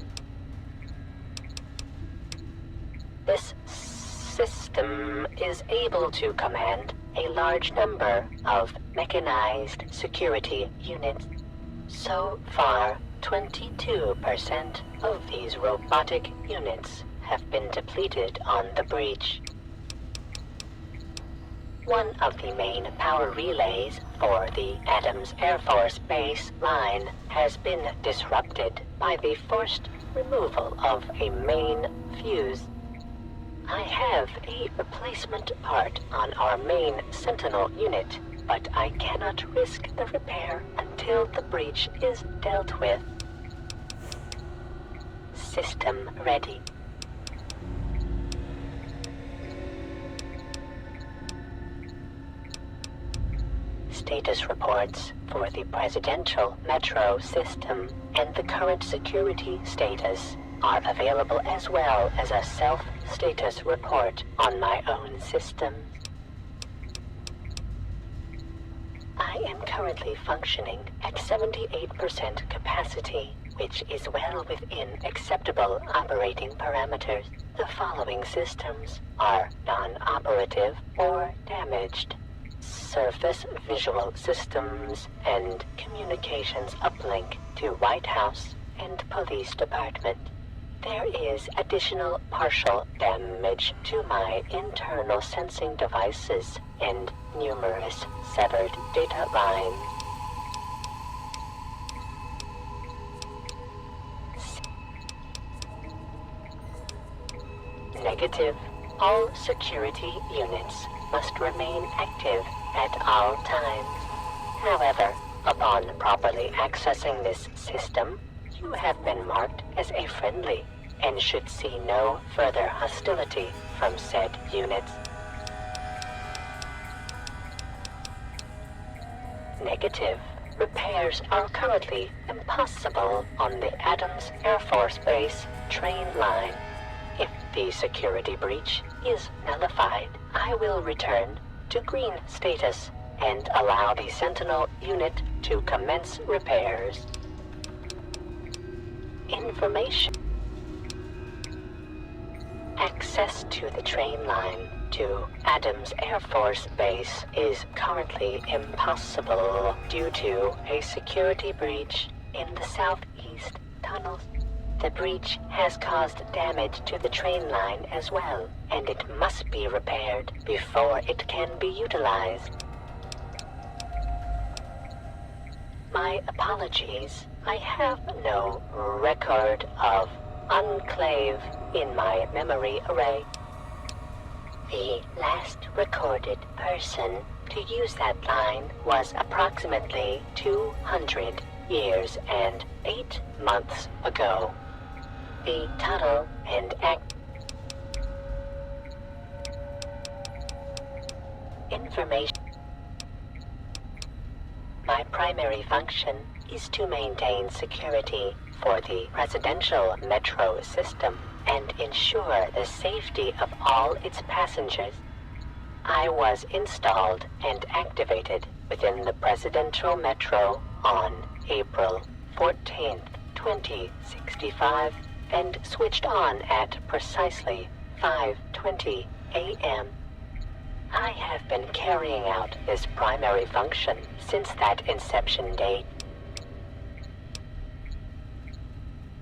This system is able to command a large number of mechanized security units. So far, 22% of these robotic units have been depleted on the breach. One of the main power relays for the Adams Air Force Base line has been disrupted by the forced removal of a main fuse. I have a replacement part on our main Sentinel unit, but I cannot risk the repair until the breach is dealt with. System ready. Status reports for the Presidential Metro System and the current security status are available, as well as a self-status report on my own system. I am currently functioning at 78% capacity, which is well within acceptable operating parameters. The following systems are non-operative or damaged: surface visual systems and communications uplink to White House and Police Department. There is additional partial damage to my internal sensing devices and numerous severed data lines. Negative. All security units must remain active at all times. However, upon properly accessing this system, you have been marked as a friendly and should see no further hostility from said units. Negative. Repairs are currently impossible on the Adams Air Force Base train line. If the security breach is nullified, I will return to green status and allow the Sentinel unit to commence repairs. Information. Access to the train line to Adams Air Force Base is currently impossible due to a security breach in the southeast tunnels. The breach has caused damage to the train line as well, and it must be repaired before it can be utilized. My apologies. I have no record of Enclave in my memory array. The last recorded person to use that line was approximately 200 years and 8 months ago. The tunnel and information. My primary function is to maintain security for the residential metro system and ensure the safety of all its passengers. I was installed and activated within the presidential metro on April 14th, 2065, and switched on at precisely 5:20 a.m. I have been carrying out this primary function since that inception date.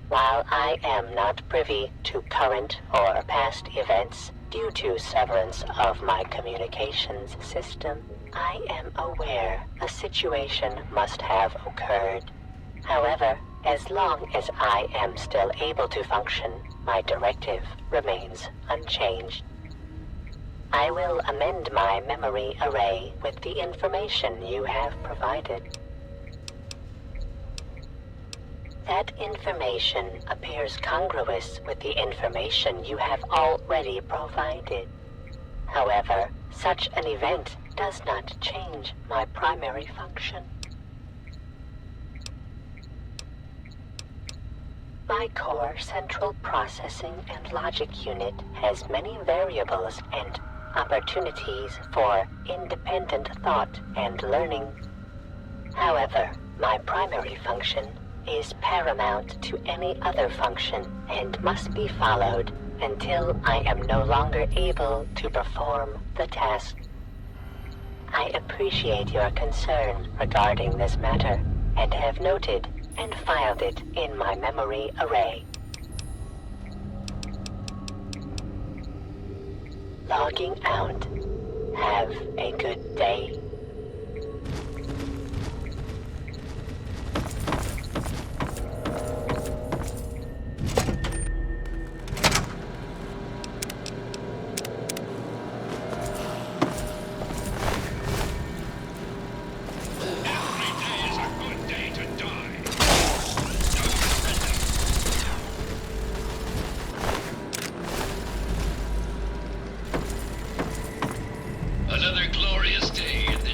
While I am not privy to current or past events due to severance of my communications system, I am aware a situation must have occurred. However, as long as I am still able to function, my directive remains unchanged. I will amend my memory array with the information you have provided. That information appears congruous with the information you have already provided. However, such an event does not change my primary function. My core central processing and logic unit has many variables and opportunities for independent thought and learning. However, my primary function is paramount to any other function and must be followed until I am no longer able to perform the task. I appreciate your concern regarding this matter and have noted and filed it in my memory array. Logging out. Have a good day. Another glorious day in the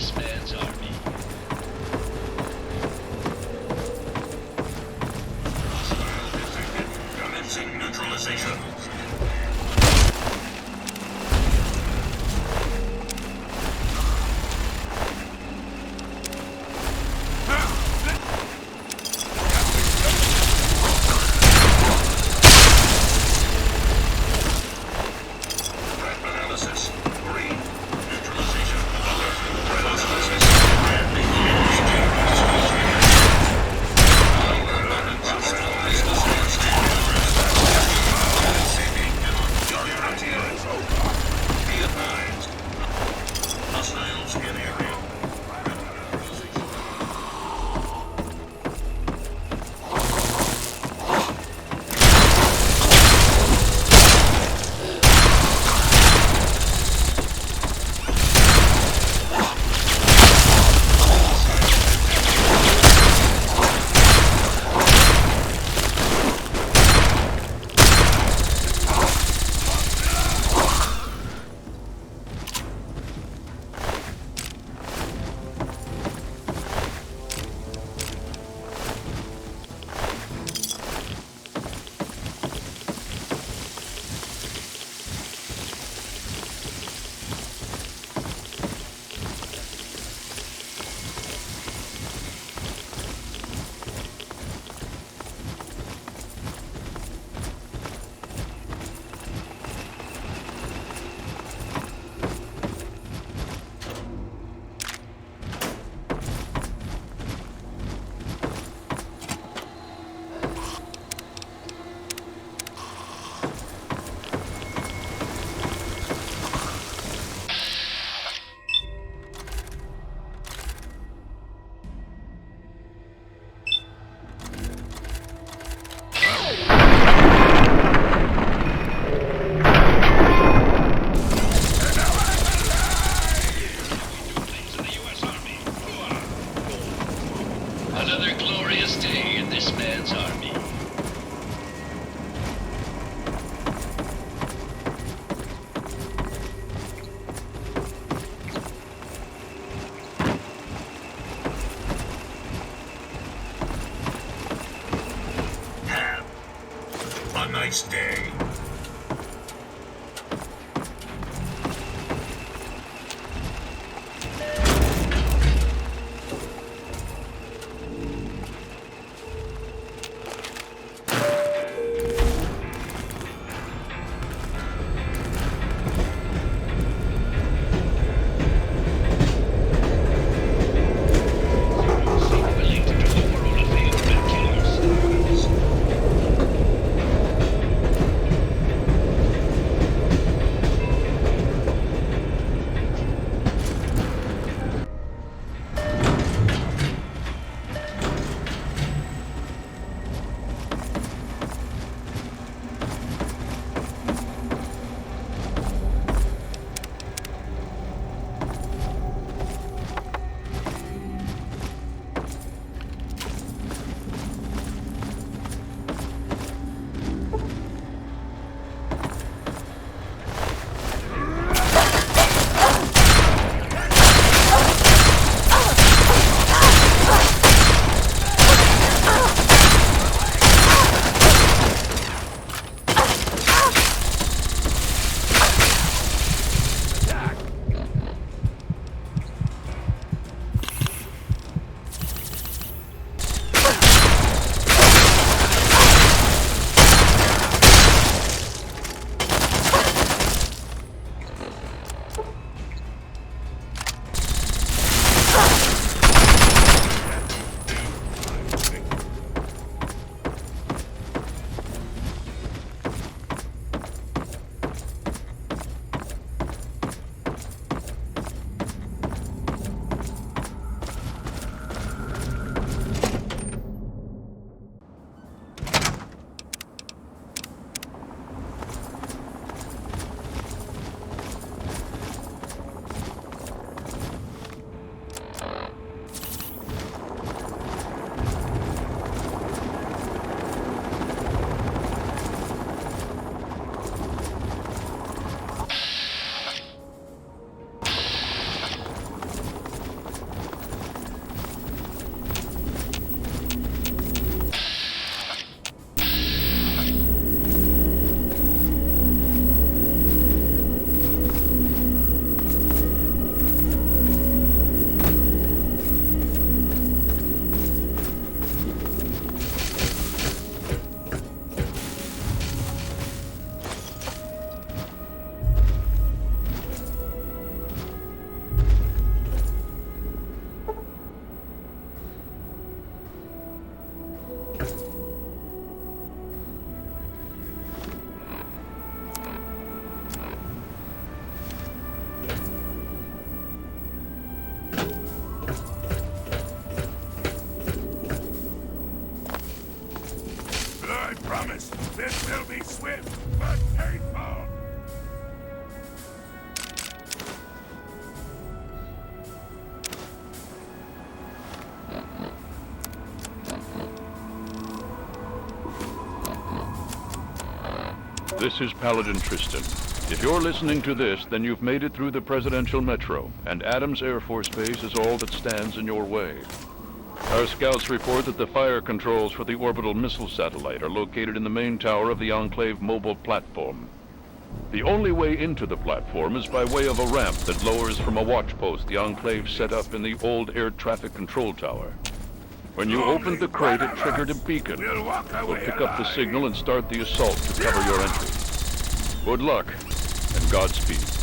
this is Paladin Tristan. If you're listening to this, then you've made it through the Presidential Metro, and Adams Air Force Base is all that stands in your way. Our scouts report that the fire controls for the orbital missile satellite are located in the main tower of the Enclave mobile platform. The only way into the platform is by way of a ramp that lowers from a watch post the Enclave set up in the old air traffic control tower. When you opened the crate, it triggered a beacon. We'll pick up the signal and start the assault to cover your entry. Good luck, and Godspeed.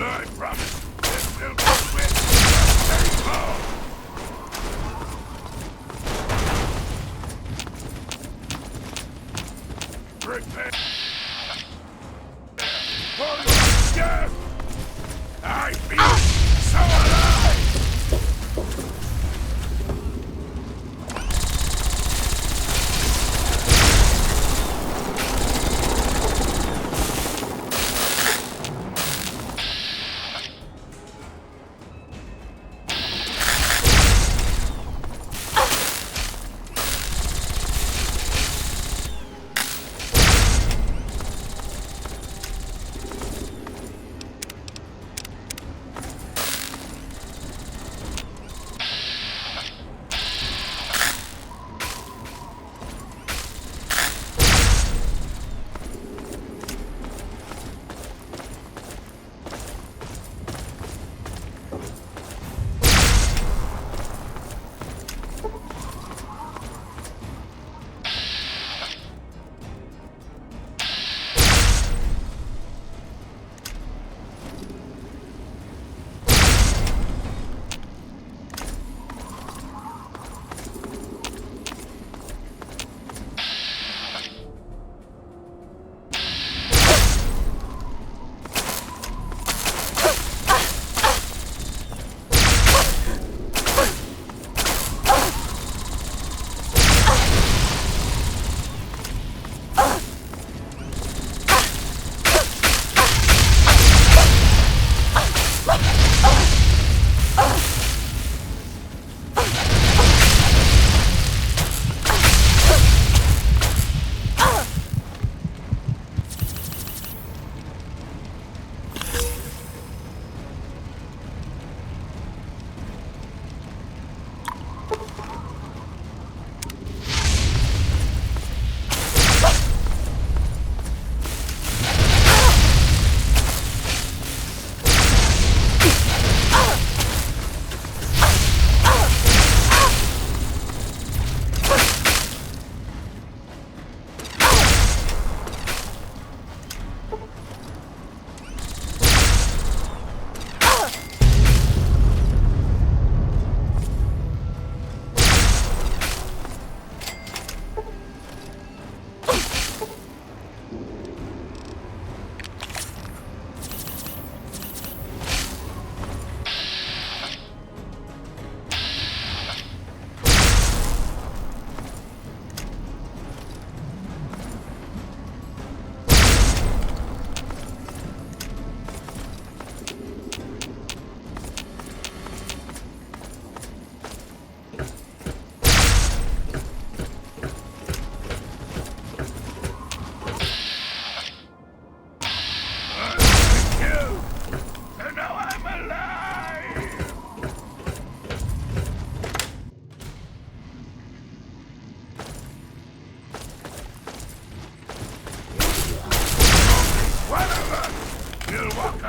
I promise this will be quick. Very slow. Prepare. For your death. I feel so alive.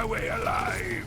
Away alive!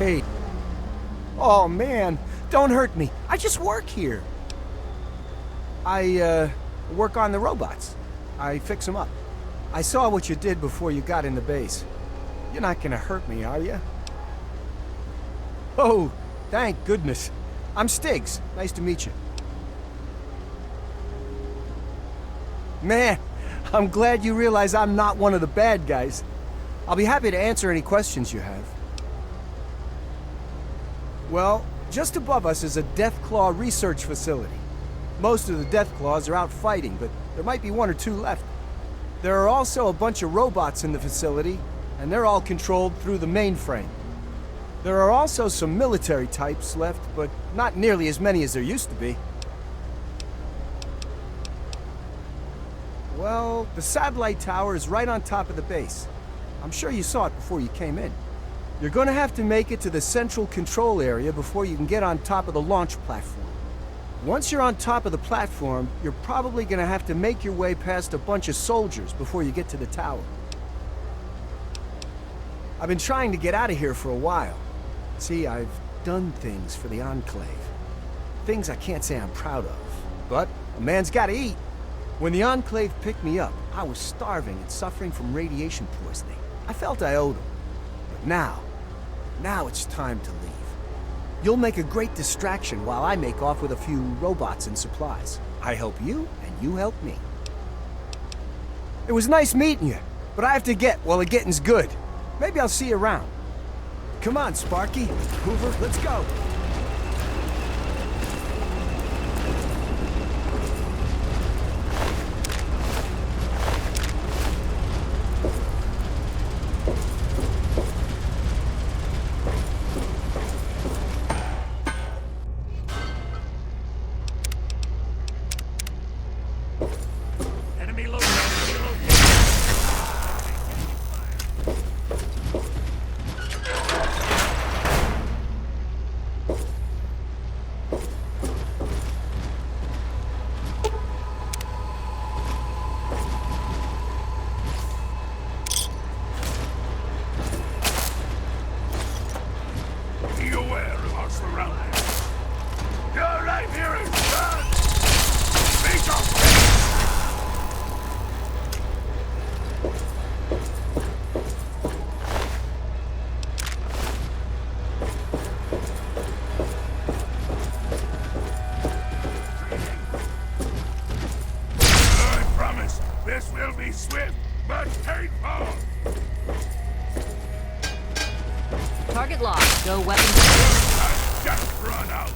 Hey. Oh, man. Don't hurt me. I just work here. I, work on the robots. I fix them up. I saw what you did before you got in the base. You're not gonna hurt me, are you? Oh, thank goodness. I'm Stiggs. Nice to meet you. Man, I'm glad you realize I'm not one of the bad guys. I'll be happy to answer any questions you have. Well, just above us is a Deathclaw research facility. Most of the Deathclaws are out fighting, but there might be one or two left. There are also a bunch of robots in the facility, and they're all controlled through the mainframe. There are also some military types left, but not nearly as many as there used to be. Well, the satellite tower is right on top of the base. I'm sure you saw it before you came in. You're gonna have to make it to the central control area before you can get on top of the launch platform. Once you're on top of the platform, you're probably gonna have to make your way past a bunch of soldiers before you get to the tower. I've been trying to get out of here for a while. See, I've done things for the Enclave. Things I can't say I'm proud of. But a man's gotta eat. When the Enclave picked me up, I was starving and suffering from radiation poisoning. I felt I owed them. But now it's time to leave. You'll make a great distraction while I make off with a few robots and supplies. I help you, and you help me. It was nice meeting you, but I have to get while the getting's good. Maybe I'll see you around. Come on, Sparky. Hoover, let's go. Swift, but painful! Target locked. Go weapons. I've just run out.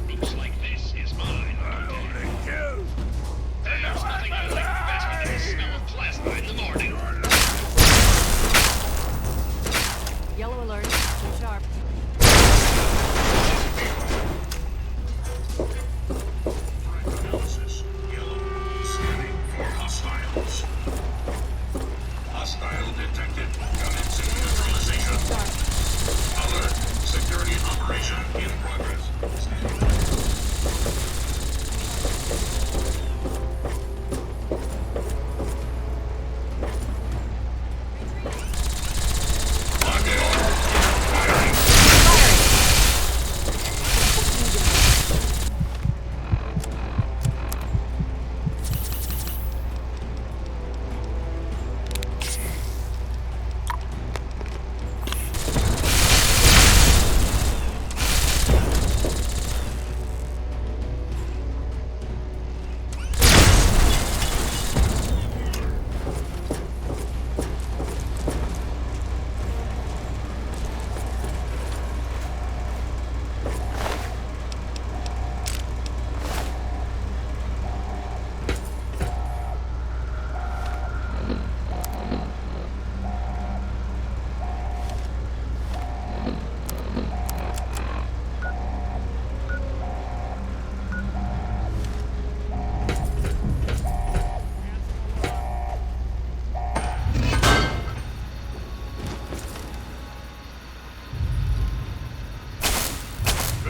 Looks like this is mine. I'll only kill. There's nothing I like better than the smell of plasma in the morning. Yellow alert. Too sharp. Analysis. Yellow. Scanning for hostiles. Hostile detected. Commencing neutralization. Alert. Security operation in progress.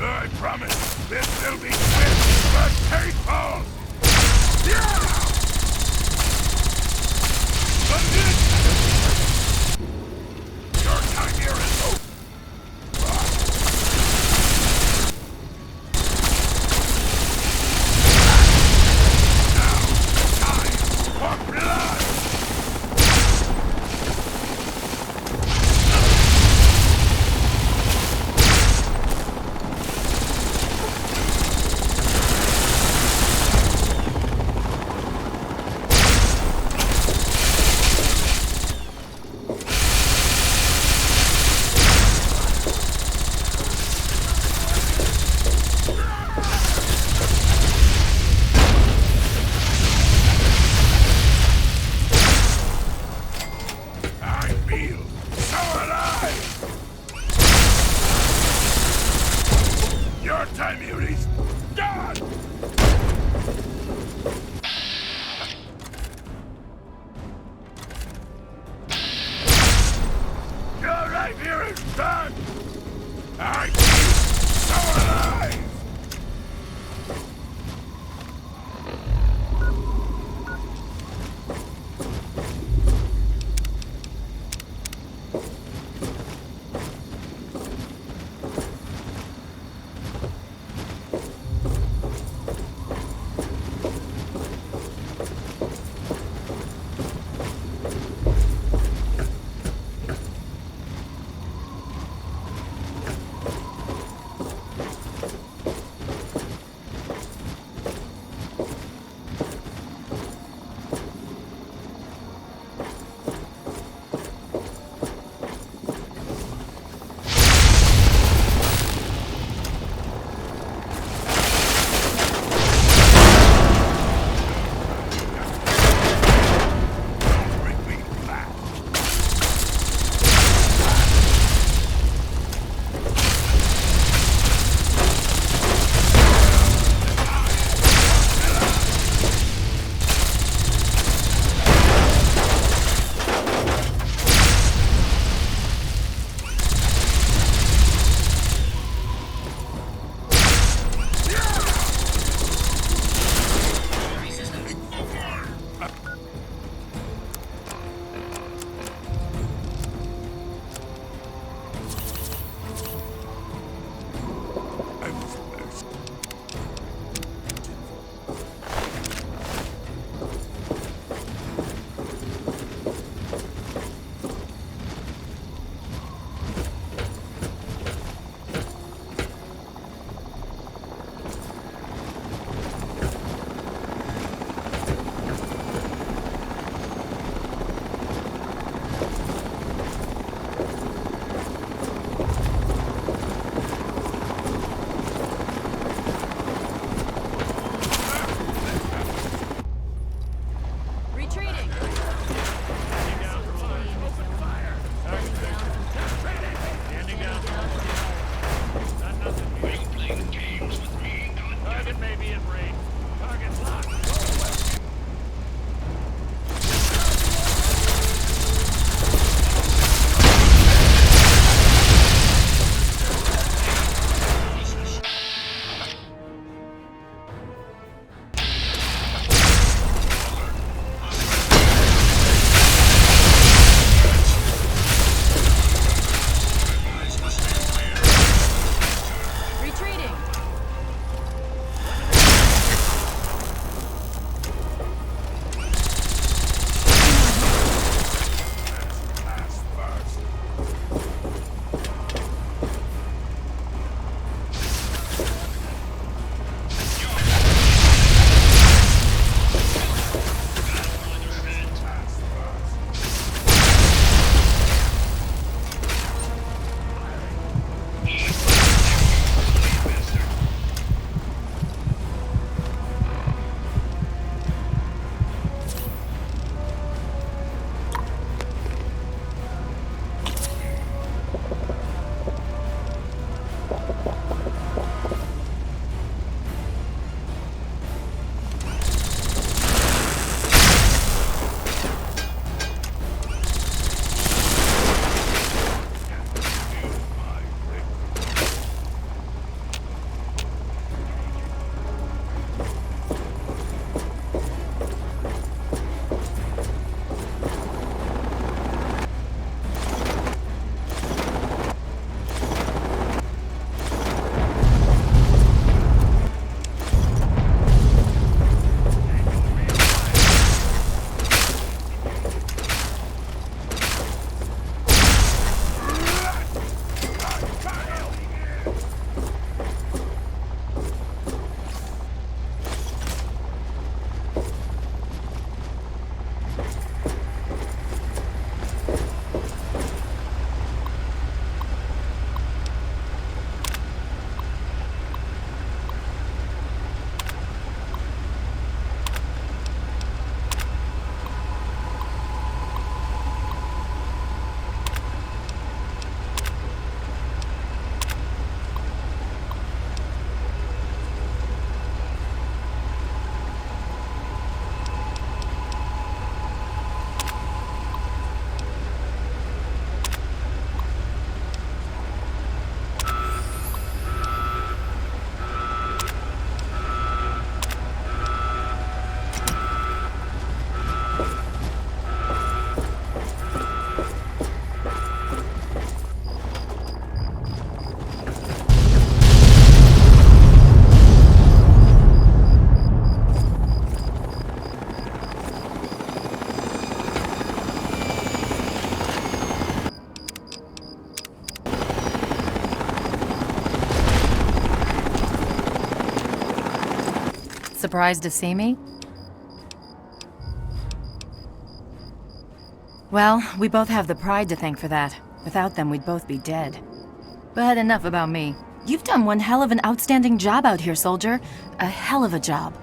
I promise, this will be swift but painful! Yeah! You're right here is done! I keep so alive! Surprised to see me? Well, we both have the Pride to thank for that. Without them, we'd both be dead. But enough about me. You've done one hell of an outstanding job out here, soldier. A hell of a job.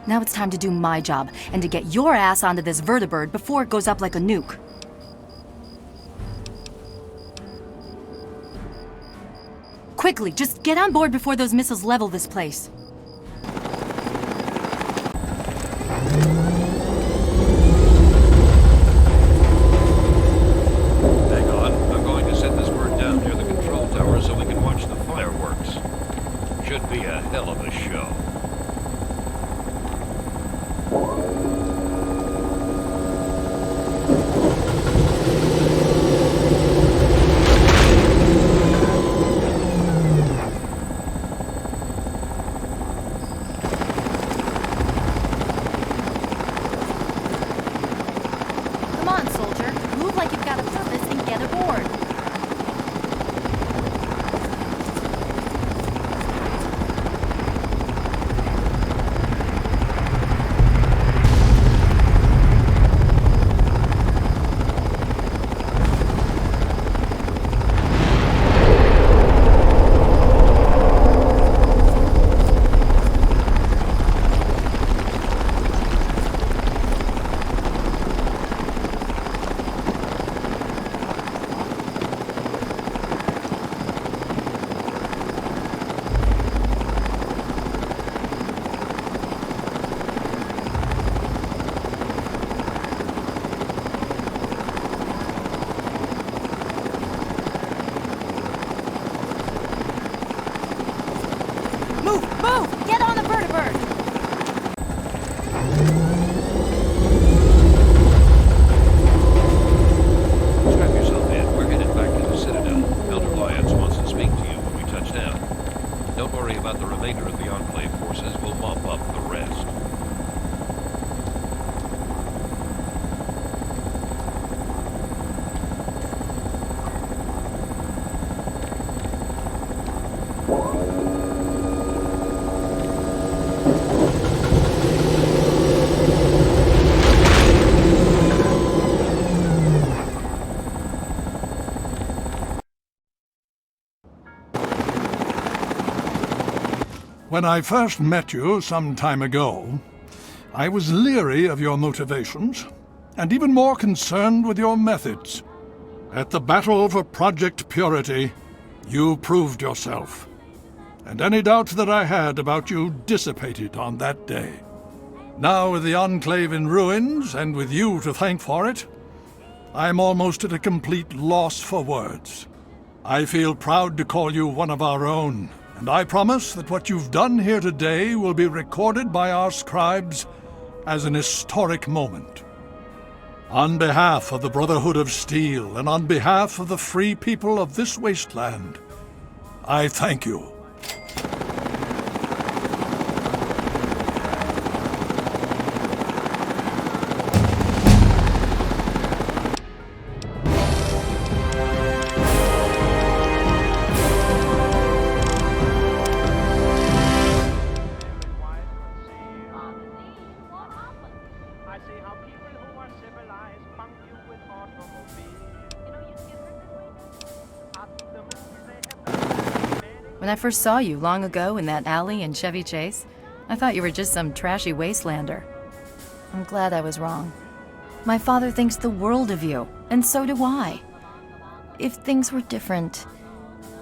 Now it's time to do my job, and to get your ass onto this vertibird before it goes up like a nuke. Quickly, just get on board before those missiles level this place. Hang on. I'm going to set this bird down near the control tower so we can watch the fireworks. Should be a hell of a show. When I first met you some time ago, I was leery of your motivations, and even more concerned with your methods. At the battle for Project Purity, you proved yourself, and any doubts that I had about you dissipated on that day. Now, with the Enclave in ruins, and with you to thank for it, I'm almost at a complete loss for words. I feel proud to call you one of our own, and I promise that what you've done here today will be recorded by our scribes as an historic moment. On behalf of the Brotherhood of Steel, and on behalf of the free people of this wasteland, I thank you. When I first saw you long ago in that alley in Chevy Chase, I thought you were just some trashy wastelander. I'm glad I was wrong. My father thinks the world of you, and so do I. If things were different,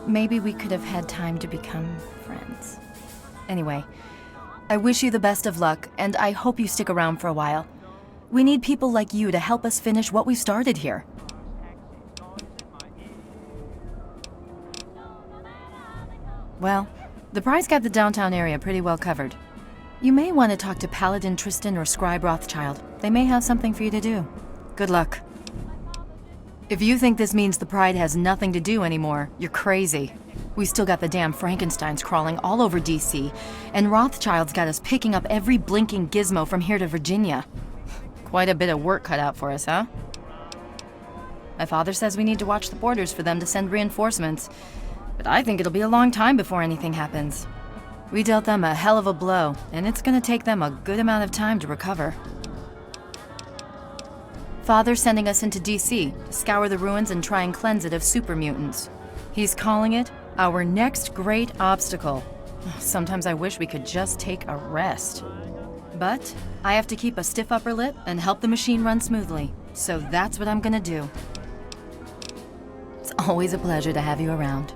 maybe we could have had time to become friends. Anyway, I wish you the best of luck, and I hope you stick around for a while. We need people like you to help us finish what we started here. Well, the Pride's got the downtown area pretty well covered. You may want to talk to Paladin Tristan or Scribe Rothschild. They may have something for you to do. Good luck. If you think this means the Pride has nothing to do anymore, you're crazy. We still got the damn Frankensteins crawling all over DC, and Rothschild's got us picking up every blinking gizmo from here to Virginia. Quite a bit of work cut out for us, huh? My father says we need to watch the borders for them to send reinforcements. But I think it'll be a long time before anything happens. We dealt them a hell of a blow, and it's gonna take them a good amount of time to recover. Father's sending us into DC to scour the ruins and try and cleanse it of super-mutants. He's calling it our next great obstacle. Sometimes I wish we could just take a rest. But I have to keep a stiff upper lip and help the machine run smoothly, so that's what I'm gonna do. It's always a pleasure to have you around.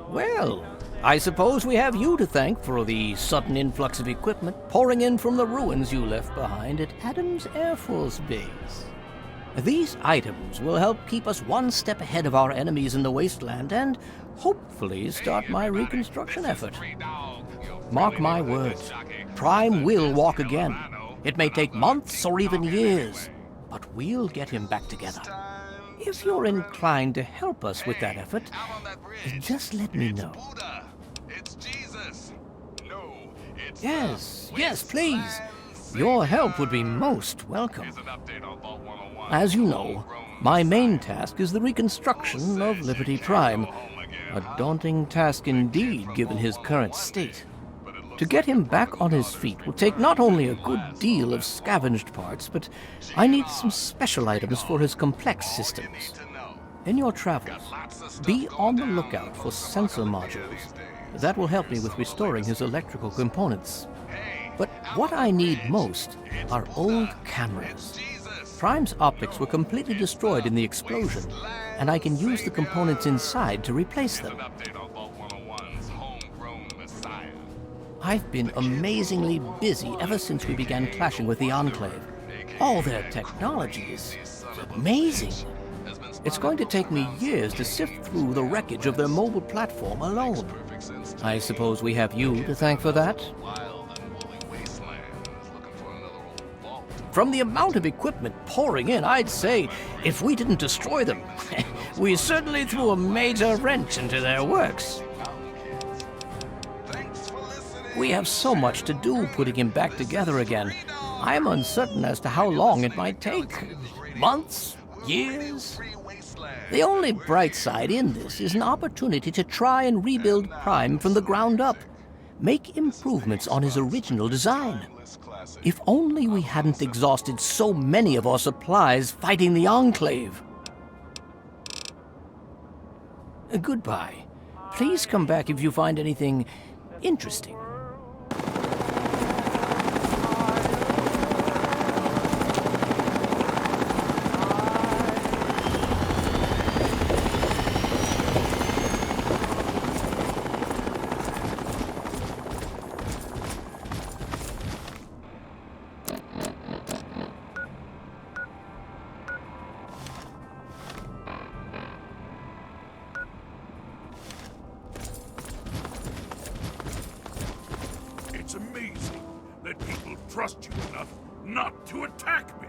Well, I suppose we have you to thank for the sudden influx of equipment pouring in from the ruins you left behind at Adams Air Force Base. These items will help keep us one step ahead of our enemies in the Wasteland and hopefully start my reconstruction effort. Mark my words, Prime will walk again. It may take months or even years, but we'll get him back together. If you're inclined to help us with that effort, just let me know. Yes, please. Your help would be most welcome. As you know, my main task is the reconstruction of Liberty Prime. A daunting task indeed, given his current state. To get him back on his feet will take not only a good deal of scavenged parts, but I need some special items for his complex systems. In your travels, be on the lookout for sensor modules. That will help me with restoring his electrical components. But what I need most are old cameras. Prime's optics were completely destroyed in the explosion, and I can use the components inside to replace them. I've been amazingly busy ever since we began clashing with the Enclave. All their technology is amazing. It's going to take me years to sift through the wreckage of their mobile platform alone. I suppose we have you to thank for that? From the amount of equipment pouring in, I'd say if we didn't destroy them, we certainly threw a major wrench into their works. We have so much to do putting him back together again. I'm uncertain as to how long it might take. Months? Years? The only bright side in this is an opportunity to try and rebuild Prime from the ground up. Make improvements on his original design. If only we hadn't exhausted so many of our supplies fighting the Enclave. Goodbye. Please come back if you find anything interesting. It's amazing that people trust you enough not to attack me.